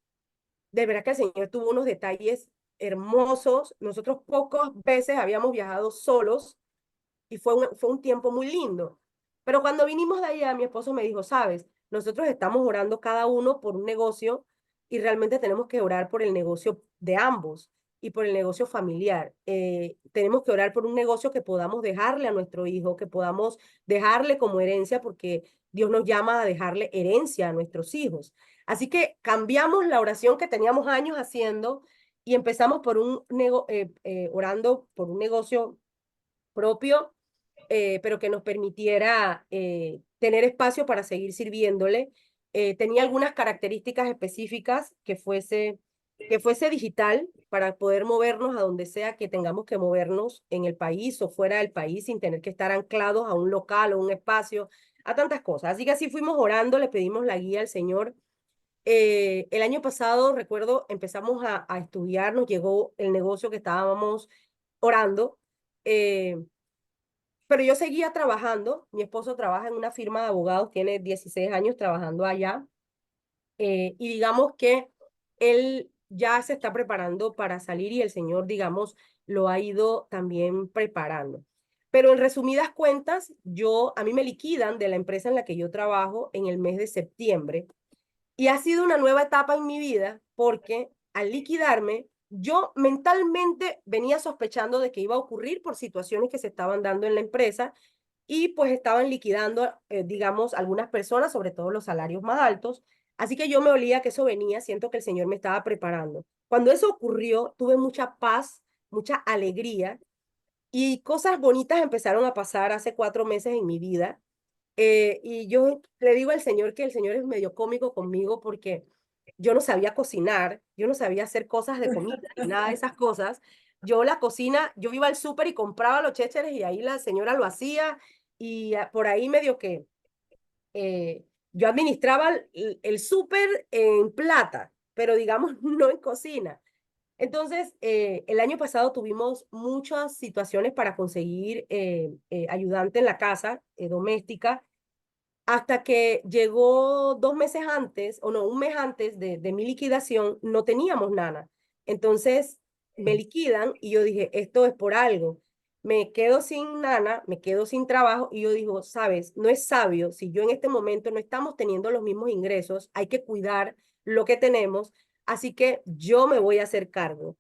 De verdad que el Señor tuvo unos detalles hermosos. Nosotros pocas veces habíamos viajado solos y fue un tiempo muy lindo. Pero cuando vinimos de allá, mi esposo me dijo, sabes, nosotros estamos orando cada uno por un negocio y realmente tenemos que orar por el negocio de ambos y por el negocio familiar. Tenemos que orar por un negocio que podamos dejarle a nuestro hijo, que podamos dejarle como herencia, porque Dios nos llama a dejarle herencia a nuestros hijos. Así que cambiamos la oración que teníamos años haciendo y empezamos por orando por un negocio propio, pero que nos permitiera tener espacio para seguir sirviéndole. Tenía algunas características específicas que fuese digital para poder movernos a donde sea que tengamos que movernos en el país o fuera del país sin tener que estar anclados a un local o un espacio, a tantas cosas. Así que así fuimos orando, le pedimos la guía al Señor. El año pasado, recuerdo, empezamos a estudiar, nos llegó el negocio que estábamos orando. Pero yo seguía trabajando. Mi esposo trabaja en una firma de abogados, tiene 16 años trabajando allá. Y digamos que él ya se está preparando para salir y el Señor, digamos, lo ha ido también preparando. Pero en resumidas cuentas, a mí me liquidan de la empresa en la que yo trabajo en el mes de septiembre. Y ha sido una nueva etapa en mi vida porque al liquidarme, yo mentalmente venía sospechando de que iba a ocurrir por situaciones que se estaban dando en la empresa y pues estaban liquidando, digamos, algunas personas, sobre todo los salarios más altos. Así que yo me olía que eso venía, siento que el Señor me estaba preparando. Cuando eso ocurrió, tuve mucha paz, mucha alegría y cosas bonitas empezaron a pasar hace 4 meses en mi vida. Y yo le digo al Señor que el Señor es medio cómico conmigo porque yo no sabía cocinar, yo no sabía hacer cosas de comida, ni nada de esas cosas. Yo la cocina, yo iba al súper y compraba los chécheres y ahí la señora lo hacía y por ahí medio que yo administraba el súper en plata, pero digamos no en cocina. Entonces, el año pasado tuvimos muchas situaciones para conseguir ayudante en la casa doméstica hasta que llegó 2 meses antes, o no, un mes antes de mi liquidación, no teníamos nana. Entonces me liquidan y yo dije, esto es por algo. Me quedo sin nana, me quedo sin trabajo y yo digo, sabes, no es sabio si yo en este momento no estamos teniendo los mismos ingresos, hay que cuidar lo que tenemos, así que yo me voy a hacer cargo.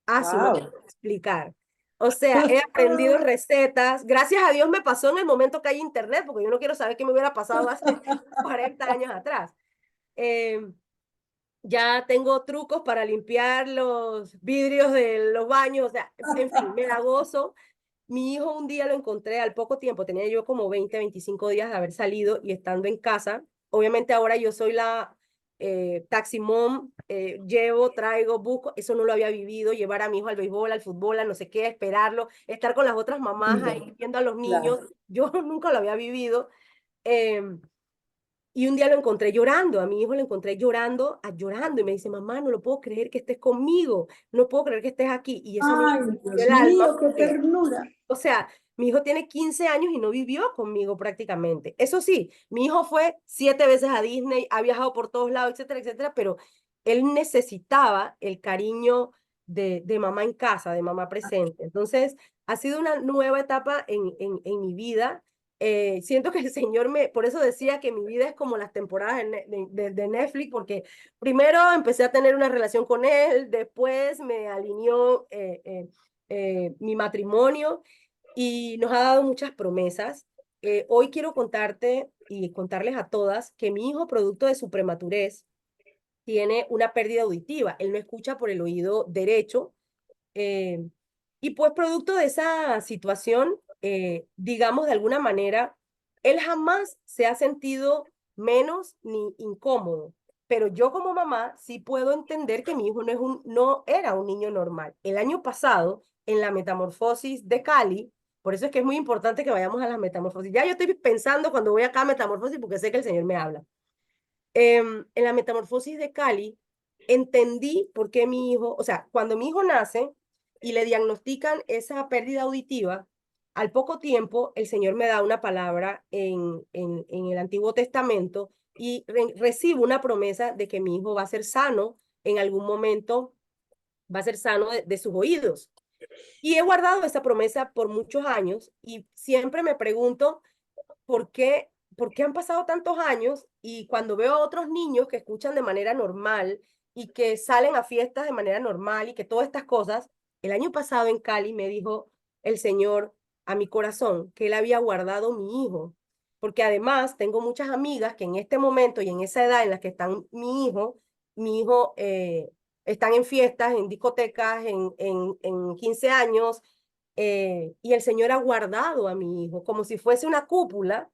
No te Wow. puedo explicar. O sea, he aprendido recetas. Gracias a Dios me pasó en el momento que hay internet, porque yo no quiero saber qué me hubiera pasado hace 40 años atrás. Eh, ya tengo trucos para limpiar los vidrios de los baños, o sea, en fin, me la gozo. Mi hijo un día lo encontré al poco tiempo, tenía yo como 20, 25 días de haber salido y estando en casa. Obviamente ahora yo soy la taxi mom, llevo, traigo, busco, eso no lo había vivido, llevar a mi hijo al béisbol, al fútbol, a no sé qué, esperarlo, estar con las otras mamás ahí viendo a los niños, Claro. yo nunca lo había vivido. Eh, y un día lo encontré llorando, a mi hijo lo encontré llorando, llorando, y me dice, mamá, no lo puedo creer que estés conmigo, no puedo creer que estés aquí. Y eso a mí me Ay, rompió Dios el alma, mío, qué porque ternura. o sea, mi hijo tiene 15 años y no vivió conmigo prácticamente. Eso sí, mi hijo fue 7 veces a Disney, ha viajado por todos lados, etcétera, etcétera, pero él necesitaba el cariño de mamá en casa, de mamá presente. Entonces, ha sido una nueva etapa en mi vida. Siento que el Señor por eso decía que mi vida es como las temporadas de Netflix, porque primero empecé a tener una relación con él, después me alineó mi matrimonio y nos ha dado muchas promesas. Hoy quiero contarte y contarles a todas que mi hijo, producto de su prematurez, tiene una pérdida auditiva. Él no escucha por el oído derecho. eh, y pues producto de esa situación, digamos de alguna manera, él jamás se ha sentido menos ni incómodo. Pero yo como mamá sí puedo entender que mi hijo no era un niño normal. El año pasado, en la metamorfosis de Cali, por eso es que es muy importante que vayamos a las metamorfosis. Ya yo estoy pensando cuando voy acá a metamorfosis porque sé que el Señor me habla. En la metamorfosis de Cali, entendí por qué mi hijo, o sea, cuando mi hijo nace y le diagnostican esa pérdida auditiva, al poco tiempo el Señor me da una palabra en el Antiguo Testamento y recibo una promesa de que mi hijo va a ser sano en algún momento, va a ser sano de sus oídos. Y he guardado esa promesa por muchos años y siempre me pregunto, ¿por qué han pasado tantos años? Y cuando veo a otros niños que escuchan de manera normal y que salen a fiestas de manera normal y que todas estas cosas, el año pasado en Cali me dijo el Señor a mi corazón que Él había guardado mi hijo, porque además tengo muchas amigas que en este momento y en esa edad en la que están mi hijo están en fiestas, en discotecas, en 15 años, y el Señor ha guardado a mi hijo como si fuese una cúpula,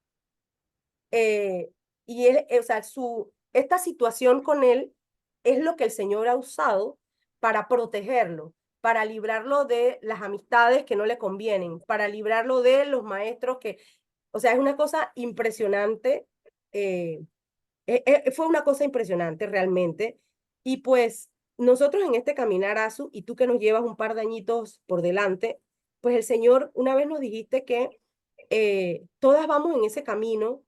eh, y él, o sea, esta situación con él es lo que el Señor ha usado para protegerlo, para librarlo de las amistades que no le convienen, para librarlo de los maestros que, o sea, es una cosa impresionante, eh, fue una cosa impresionante realmente, y pues nosotros en este caminar, Azu, y tú que nos llevas un par de añitos por delante, pues el Señor una vez nos dijiste que todas vamos en ese camino,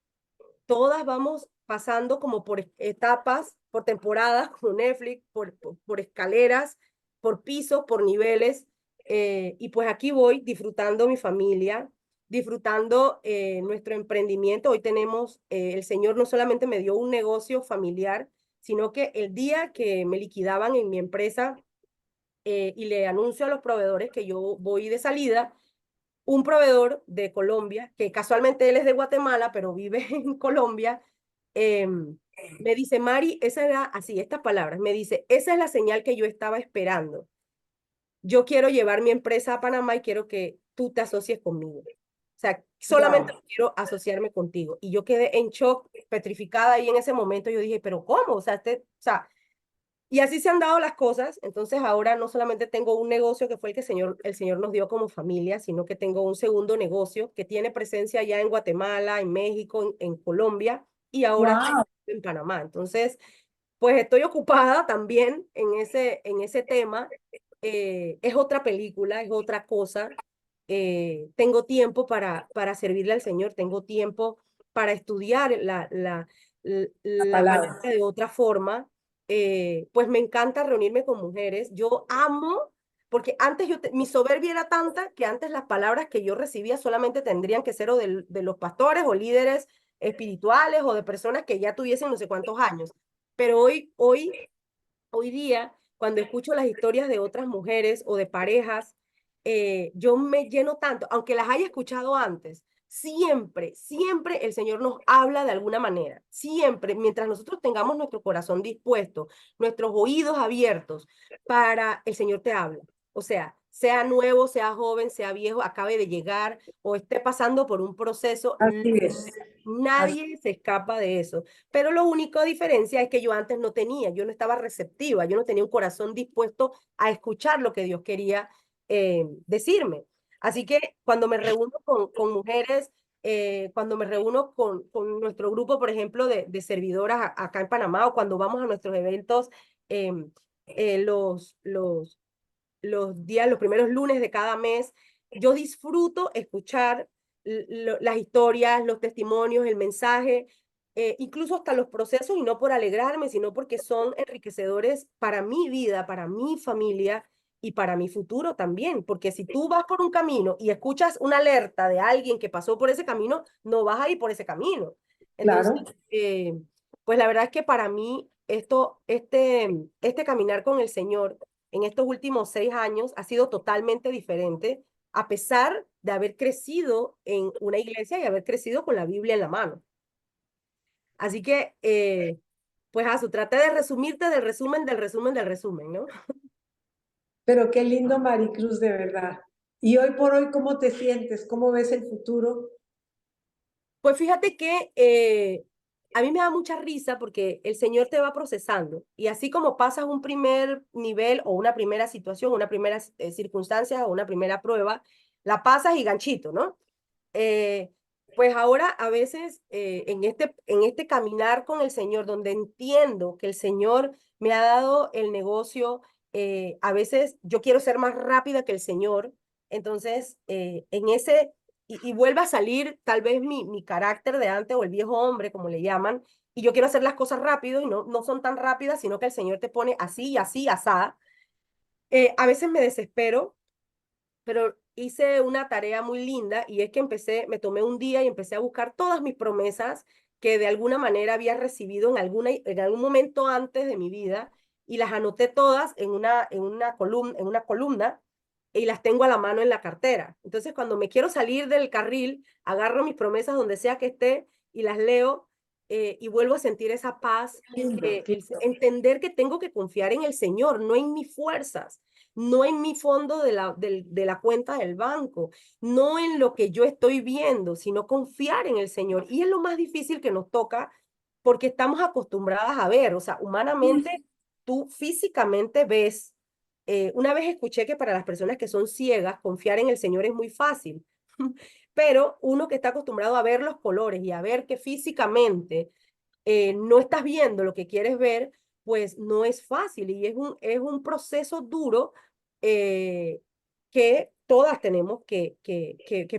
todas vamos pasando como por etapas, por temporadas, como Netflix, por escaleras, por pisos, por niveles. Y pues aquí voy disfrutando mi familia, disfrutando nuestro emprendimiento. Hoy tenemos, el Señor no solamente me dio un negocio familiar, sino que el día que me liquidaban en mi empresa y le anuncio a los proveedores que yo voy de salida, un proveedor de Colombia, que casualmente él es de Guatemala, pero vive en Colombia, me dice, Mari, esa era así, estas palabras, me dice, esa es la señal que yo estaba esperando. Yo quiero llevar mi empresa a Panamá y quiero que tú te asocies conmigo. O sea, solamente Wow. quiero asociarme contigo. Y yo quedé en shock, petrificada ahí en ese momento. Yo dije, pero ¿cómo? O sea, y así se han dado las cosas. Entonces ahora no solamente tengo un negocio que fue el Señor nos dio como familia, sino que tengo un segundo negocio que tiene presencia ya en Guatemala, en México, en Colombia y ahora aquí Wow. en Panamá. Entonces, pues estoy ocupada también en ese tema. Es otra película, es otra cosa. Tengo tiempo para servirle al Señor, tengo tiempo para estudiar La la palabra palabra. de otra forma. Pues me encanta reunirme con mujeres. Yo amo, porque antes mi soberbia era tanta que antes las palabras que yo recibía solamente tendrían que ser o de los pastores o líderes espirituales o de personas que ya tuviesen no sé cuántos años. Pero hoy día, cuando escucho las historias de otras mujeres o de parejas, yo me lleno tanto, aunque las haya escuchado antes, siempre, siempre el Señor nos habla de alguna manera, siempre, mientras nosotros tengamos nuestro corazón dispuesto, nuestros oídos abiertos, el Señor te habla. O sea nuevo, sea joven, sea viejo, acabe de llegar o esté pasando por un proceso, Así es. Así- nadie se escapa de eso. Pero lo único diferencia es que yo antes no tenía, yo no estaba receptiva, yo no tenía un corazón dispuesto a escuchar lo que Dios quería decirme. Así que cuando me reúno con mujeres, cuando me reúno con nuestro grupo, por ejemplo, de servidoras acá en Panamá, o cuando vamos a nuestros eventos, eh, los días, los primeros lunes de cada mes, yo disfruto escuchar las historias, los testimonios, el mensaje, incluso hasta los procesos, y no por alegrarme, sino porque son enriquecedores para mi vida, para mi familia y para mi futuro también. Porque si tú vas por un camino y escuchas una alerta de alguien que pasó por ese camino, no vas a ir por ese camino. Entonces, Claro. pues la verdad es que para mí este caminar con el Señor en estos últimos 6 años ha sido totalmente diferente, a pesar de haber crecido en una iglesia y haber crecido con la Biblia en la mano. Así que, pues, Azu, traté de resumirte del resumen del resumen del resumen, ¿no? Pero qué lindo, Maricruz, de verdad. Y hoy por hoy, ¿cómo te sientes? ¿Cómo ves el futuro? Pues fíjate que a mí me da mucha risa porque el Señor te va procesando y así como pasas un primer nivel o una primera situación, una primera circunstancia o una primera prueba, la pasas y ganchito, ¿no? Eh, pues ahora a veces en este caminar con el Señor, donde entiendo que el Señor me ha dado el negocio, a veces yo quiero ser más rápida que el Señor, entonces y vuelve a salir tal vez mi carácter de antes o el viejo hombre, como le llaman, y yo quiero hacer las cosas rápido y no son tan rápidas, sino que el Señor te pone así y así, asá. A veces me desespero, pero hice una tarea muy linda y es que me tomé un día y empecé a buscar todas mis promesas que de alguna manera había recibido en algún momento antes de mi vida y las anoté todas en una columna y las tengo a la mano en la cartera. Entonces, cuando me quiero salir del carril, agarro mis promesas donde sea que esté y las leo y vuelvo a sentir esa paz, entender que tengo que confiar en el Señor, no en mis fuerzas, no en mi fondo de la cuenta del banco, no en lo que yo estoy viendo, sino confiar en el Señor. Y es lo más difícil que nos toca porque estamos acostumbradas a ver, o sea, humanamente, tú físicamente ves. Una vez escuché que para las personas que son ciegas, confiar en el Señor es muy fácil, pero uno que está acostumbrado a ver los colores y a ver que físicamente no estás viendo lo que quieres ver, pues no es fácil y es un proceso duro eh, que todas tenemos que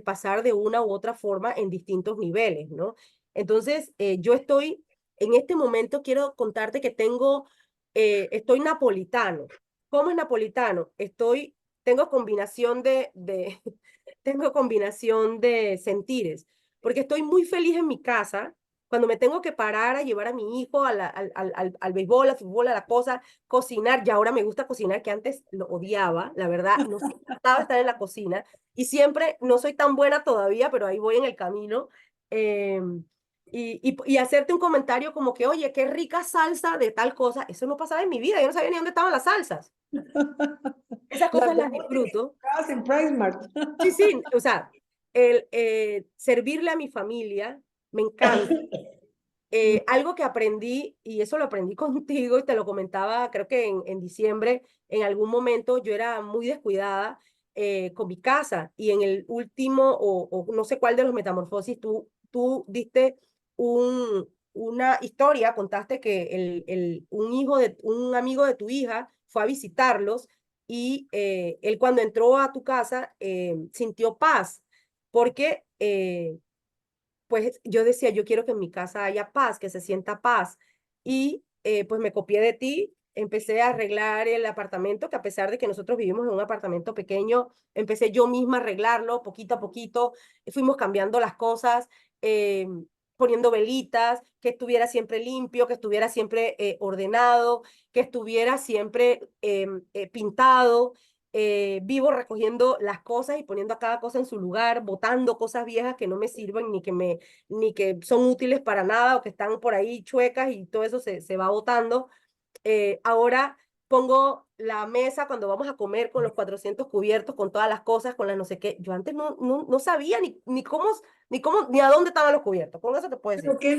pasar de una u otra forma en distintos niveles, ¿no? Entonces, yo estoy, en este momento quiero contarte que estoy napolitano. ¿Cómo es napolitano? Tengo combinación tengo combinación de sentires, porque estoy muy feliz en mi casa cuando me tengo que parar a llevar a mi hijo al béisbol, al fútbol, a la cosa, cocinar, ya ahora me gusta cocinar, que antes lo odiaba, la verdad, no gustaba estar en la cocina, y siempre no soy tan buena todavía, pero ahí voy en el camino, eh, y hacerte un comentario como que, oye, qué rica salsa de tal cosa, eso no pasaba en mi vida, yo no sabía ni dónde estaban las salsas, esas Las cosas las venden disfruto. en Price Mart. Sí, sí, o sea, servirle a mi familia me encanta. Algo que aprendí, y eso lo aprendí contigo y te lo comentaba, creo que en diciembre, en algún momento yo era muy descuidada con mi casa y en el último, o no sé cuál de los metamorfosis, tú diste una historia, contaste que un amigo de tu hija fue a visitarlos y él cuando entró a tu casa sintió paz porque pues yo decía, yo quiero que en mi casa haya paz, que se sienta paz. Y pues me copié de ti, empecé a arreglar el apartamento, que a pesar de que nosotros vivimos en un apartamento pequeño, empecé yo misma a arreglarlo poquito a poquito, fuimos cambiando las cosas, poniendo velitas, que estuviera siempre limpio, que estuviera siempre ordenado, que estuviera siempre pintado. Vivo recogiendo las cosas y poniendo a cada cosa en su lugar, botando cosas viejas que no me sirven ni que son útiles para nada o que están por ahí chuecas y todo eso se va botando. Ahora pongo la mesa cuando vamos a comer con los 400 cubiertos, con todas las cosas, con las no sé qué. Yo antes no sabía ni a dónde estaban los cubiertos. Con eso te puedo decir. Pero qué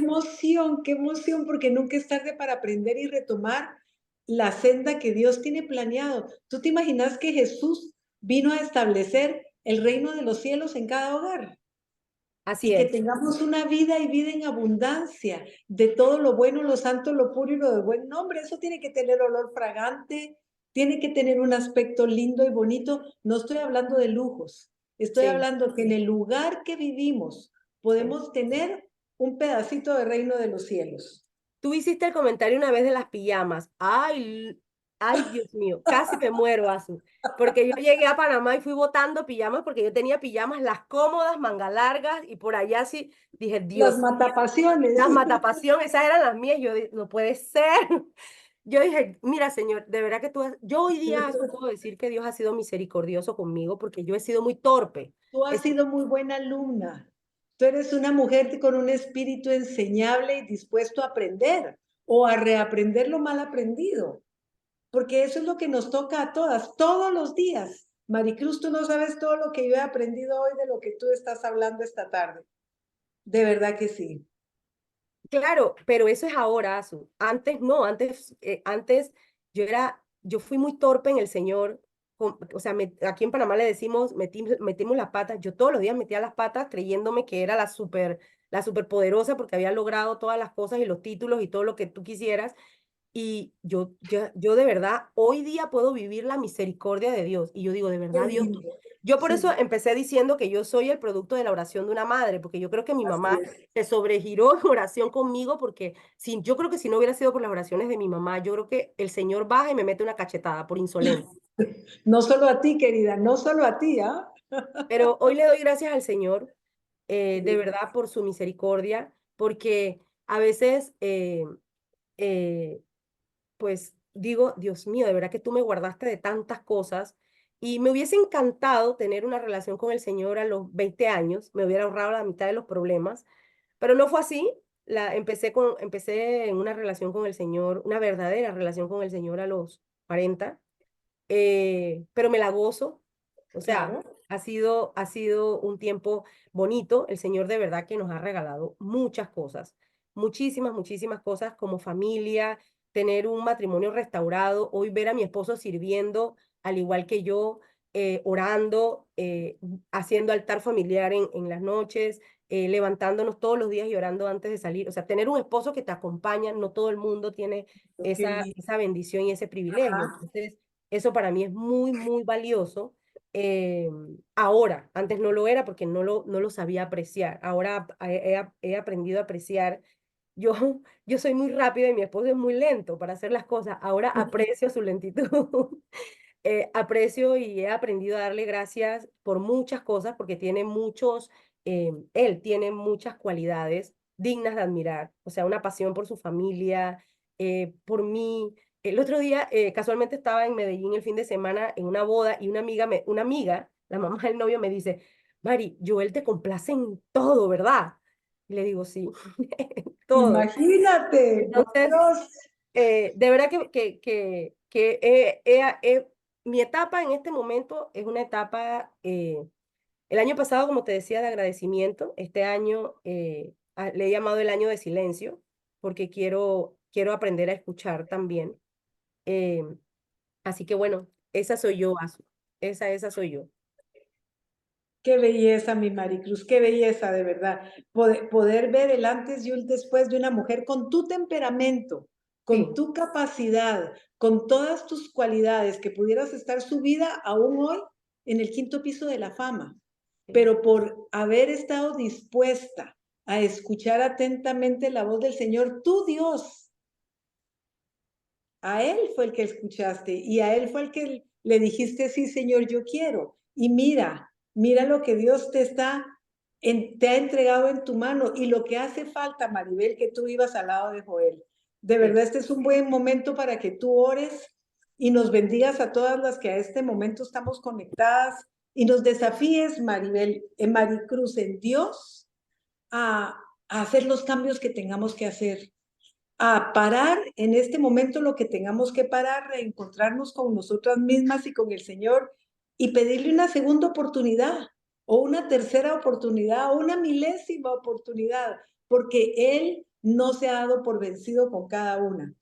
emoción, porque nunca es tarde para aprender y retomar la senda que Dios tiene planeado. ¿Tú te imaginas que Jesús vino a establecer el reino de los cielos en cada hogar? Así Y que es. tengamos una vida y vida en abundancia de todo lo bueno, lo santo, lo puro y lo de buen nombre. Eso tiene que tener olor fragante, tiene que tener un aspecto lindo y bonito. No estoy hablando de lujos, estoy Sí, hablando que en el lugar que vivimos sí. podemos tener un pedacito de reino de los cielos. Tú hiciste el comentario una vez de las pijamas. Ay, Dios mío, casi me muero, Azu. Porque yo llegué a Panamá y fui botando pijamas porque yo tenía pijamas, las cómodas, manga largas, y por allá sí dije, Las Dios mío, matapasiones. las matapasión, esas eran las mías. No puede ser. Yo dije, mira, Señor, de verdad que yo hoy día Azu, puedo decir que Dios ha sido misericordioso conmigo porque yo he sido muy torpe. Tú has sido muy buena alumna. Tú eres una mujer con un espíritu enseñable y dispuesto a aprender o a reaprender lo mal aprendido, porque eso es lo que nos toca a todas, todos los días. Maricruz, tú no sabes todo lo que yo he aprendido hoy de lo que tú estás hablando esta tarde. De verdad que sí. Claro, pero eso es ahora, Azu. Antes no, antes yo fui muy torpe en el Señor. O sea, aquí en Panamá le decimos, metimos las patas. Yo todos los días metía las patas creyéndome que era la superpoderosa porque había logrado todas las cosas y los títulos y todo lo que tú quisieras. Y yo de verdad, hoy día puedo vivir la misericordia de Dios. Y yo digo, de Qué verdad, Dios, lindo. yo por eso Sí, empecé diciendo que yo soy el producto de la oración de una madre, porque yo creo que mi así mamá es. se sobregiró en oración conmigo, porque yo creo que si no hubiera sido por las oraciones de mi mamá, yo creo que el Señor baja y me mete una cachetada por insolente. No solo a ti, querida, no solo a ti, ¿ah? Pero hoy le doy gracias al Señor, de verdad, por su misericordia, porque a veces, pues digo, Dios mío, de verdad que tú me guardaste de tantas cosas y me hubiese encantado tener una relación con el Señor a los 20 años, me hubiera ahorrado la mitad de los problemas, pero no fue así. Empecé en una relación con el Señor, una verdadera relación con el Señor a los 40, pero me la gozo. O sea, Claro. ha sido un tiempo bonito. El Señor de verdad que nos ha regalado muchas cosas, muchísimas, muchísimas cosas como familia, tener un matrimonio restaurado, hoy ver a mi esposo sirviendo al igual que yo, orando, haciendo altar familiar en las noches, levantándonos todos los días y orando antes de salir. O sea, tener un esposo que te acompaña, no todo el mundo tiene Qué lindo. esa bendición y ese privilegio. Ajá. Entonces, eso para mí es muy, muy valioso. eh, Ahora, antes no lo era porque no lo sabía apreciar. Ahora he aprendido a apreciar. Yo, yo soy muy rápida y mi esposo es muy lento para hacer las cosas. Ahora aprecio su lentitud. Aprecio y he aprendido a darle gracias por muchas cosas porque tiene él tiene muchas cualidades dignas de admirar. O sea, una pasión por su familia, por mí. El otro día, casualmente estaba en Medellín el fin de semana en una boda y una amiga, la mamá del novio, me dice, Mari, Joel te complace en todo, ¿verdad? Y le digo, sí, en todo. Imagínate, por Entonces, Dios. de verdad que mi etapa en este momento es una etapa, el año pasado, como te decía, de agradecimiento. Este año le he llamado el año de silencio, porque quiero aprender a escuchar también. Eh, Así que bueno, esa soy yo, Azu. Esa soy yo. Qué belleza, mi Maricruz, qué belleza, de verdad. Poder ver el antes y el después de una mujer con tu temperamento, con Sí, tu capacidad, con todas tus cualidades, que pudieras estar subida aún hoy en el quinto piso de la fama, sí, pero por haber estado dispuesta a escuchar atentamente la voz del Señor, tu Dios, a Él fue el que escuchaste y a Él fue el que le dijiste, sí, Señor, yo quiero. Y mira lo que Dios te ha entregado en tu mano y lo que hace falta, Maribel, que tú vivas al lado de Joel. De sí, verdad, este es un buen momento para que tú ores y nos bendigas a todas las que a este momento estamos conectadas y nos desafíes, Maribel, en Maricruz, en Dios, a hacer los cambios que tengamos que hacer, a parar en este momento lo que tengamos que parar, reencontrarnos con nosotras mismas y con el Señor y pedirle una segunda oportunidad o una tercera oportunidad o una milésima oportunidad, porque Él no se ha dado por vencido con cada una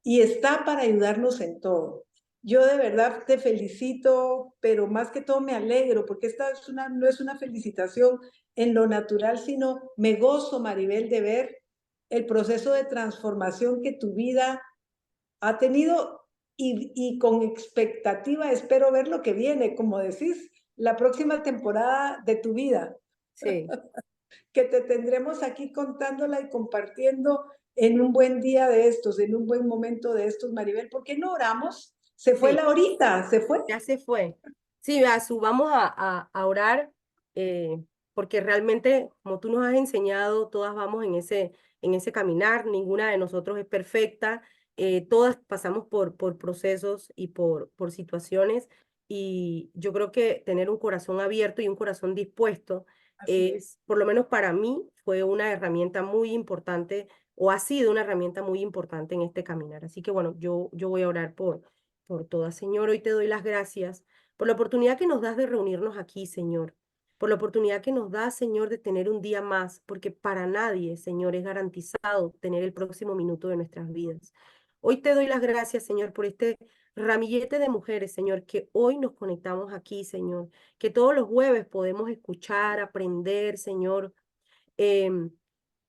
y está para ayudarnos en todo. Yo de verdad te felicito, pero más que todo me alegro, porque no es una felicitación en lo natural, sino me gozo, Maribel, de ver el proceso de transformación que tu vida ha tenido y con expectativa espero ver lo que viene, como decís, la próxima temporada de tu vida, sí, que te tendremos aquí contándola y compartiendo en un buen día de estos, en un buen momento de estos, Maribel. ¿Por qué no oramos? Se fue sí. la horita, se fue. Ya se fue. Sí, Azu, vamos a orar, porque realmente, como tú nos has enseñado, todas vamos en ese caminar, ninguna de nosotros es perfecta, todas pasamos por procesos y por situaciones, y yo creo que tener un corazón abierto y un corazón dispuesto Así es. por lo menos para mí, fue una herramienta muy importante, o ha sido una herramienta muy importante en este caminar. Así que bueno, yo voy a orar por todas. Señor, hoy te doy las gracias por la oportunidad que nos das de reunirnos aquí, Señor, por la oportunidad que nos das, Señor, de tener un día más, porque para nadie, Señor, es garantizado tener el próximo minuto de nuestras vidas. Hoy te doy las gracias, Señor, por este ramillete de mujeres, Señor, que hoy nos conectamos aquí, Señor, que todos los jueves podemos escuchar, aprender, Señor, em,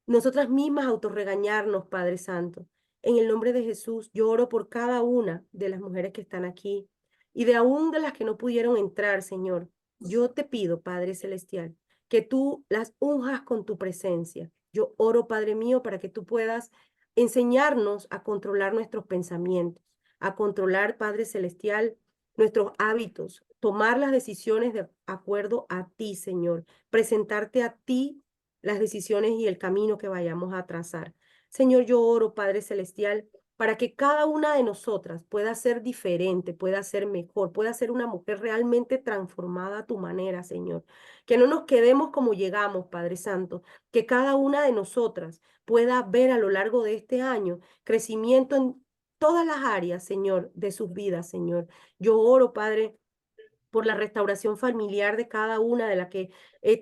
nosotras mismas autorregañarnos, Padre Santo. En el nombre de Jesús, yo oro por cada una de las mujeres que están aquí y de aún de las que no pudieron entrar, Señor. Yo te pido, Padre Celestial, que tú las unjas con tu presencia. Yo oro, Padre mío, para que tú puedas enseñarnos a controlar nuestros pensamientos, a controlar, Padre Celestial, nuestros hábitos, tomar las decisiones de acuerdo a ti, Señor, presentarte a ti las decisiones y el camino que vayamos a trazar. Señor, yo oro, Padre Celestial, para que cada una de nosotras pueda ser diferente, pueda ser mejor, pueda ser una mujer realmente transformada a tu manera, Señor. Que no nos quedemos como llegamos, Padre Santo, que cada una de nosotras pueda ver a lo largo de este año crecimiento en todas las áreas, Señor, de sus vidas, Señor. Yo oro, Padre, por la restauración familiar de cada una de las que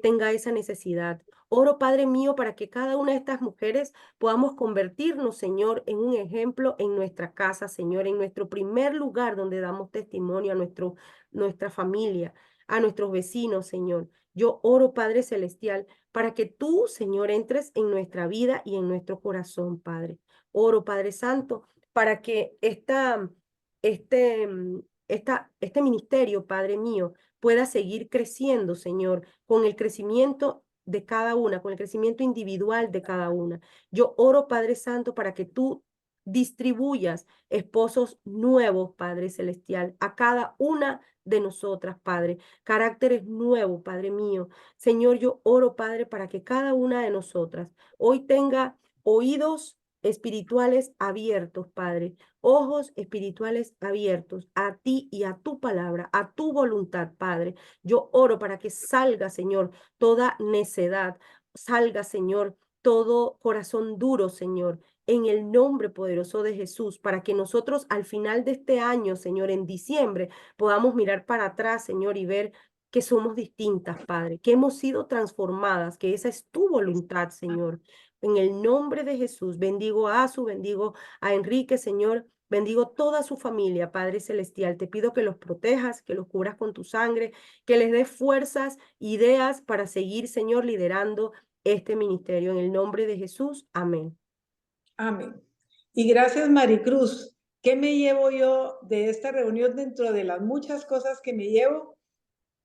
tenga esa necesidad. Oro, Padre mío, para que cada una de estas mujeres podamos convertirnos, Señor, en un ejemplo en nuestra casa, Señor, en nuestro primer lugar donde damos testimonio a nuestra familia, a nuestros vecinos, Señor. Yo oro, Padre Celestial, para que tú, Señor, entres en nuestra vida y en nuestro corazón, Padre. Oro, Padre Santo, para que este, este ministerio, Padre mío, pueda seguir creciendo, Señor, con el crecimiento de cada una, con el crecimiento individual de cada una. Yo oro, Padre Santo, para que tú distribuyas esposos nuevos, Padre Celestial, a cada una de nosotras, Padre, caracteres nuevos, Padre mío. Señor, yo oro, Padre, para que cada una de nosotras hoy tenga oídos espirituales abiertos, Padre, ojos espirituales abiertos a ti y a tu palabra, a tu voluntad, Padre. Yo oro para que salga, Señor, toda necedad, salga, Señor, todo corazón duro, Señor, en el nombre poderoso de Jesús, para que nosotros al final de este año, Señor, en diciembre, podamos mirar para atrás, Señor, y ver que somos distintas, Padre, que hemos sido transformadas, que esa es tu voluntad, Señor. En el nombre de Jesús, bendigo a Azu, bendigo a Enrique, Señor, bendigo toda su familia, Padre Celestial. Te pido que los protejas, que los cubras con tu sangre, que les des fuerzas, ideas para seguir, Señor, liderando este ministerio. En el nombre de Jesús, amén. Amén. Y gracias, Maricruz. ¿Qué me llevo yo de esta reunión? Dentro de las muchas cosas que me llevo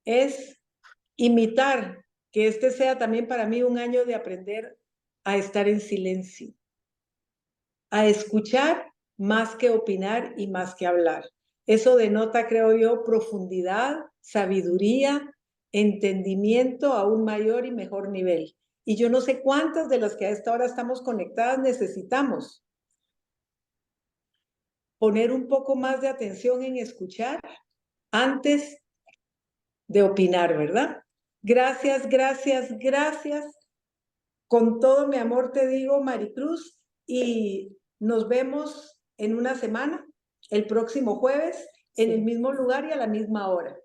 es imitar, que este sea también para mí un año de aprender a estar en silencio, a escuchar más que opinar y más que hablar. Eso denota, creo yo, profundidad, sabiduría, entendimiento a un mayor y mejor nivel. Y yo no sé cuántas de las que a esta hora estamos conectadas necesitamos poner un poco más de atención en escuchar antes de opinar, ¿verdad? Gracias, gracias, gracias. Con todo mi amor te digo, Maricruz, y nos vemos en una semana, el próximo jueves, en el mismo lugar y a la misma hora.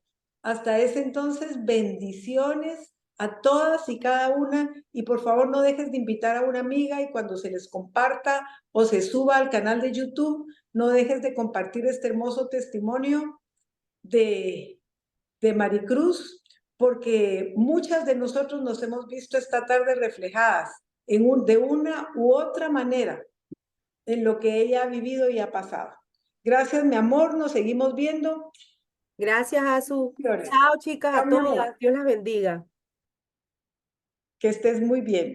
Hasta ese entonces, bendiciones a todas y cada una, y por favor no dejes de invitar a una amiga, y cuando se les comparta o se suba al canal de YouTube, no dejes de compartir este hermoso testimonio de Maricruz, porque muchas de nosotros nos hemos visto esta tarde reflejadas de una u otra manera en lo que ella ha vivido y ha pasado. Gracias, mi amor, nos seguimos viendo. Gracias, Azu. Chao, chicas, a todas. Dios las bendiga. Que estés muy bien.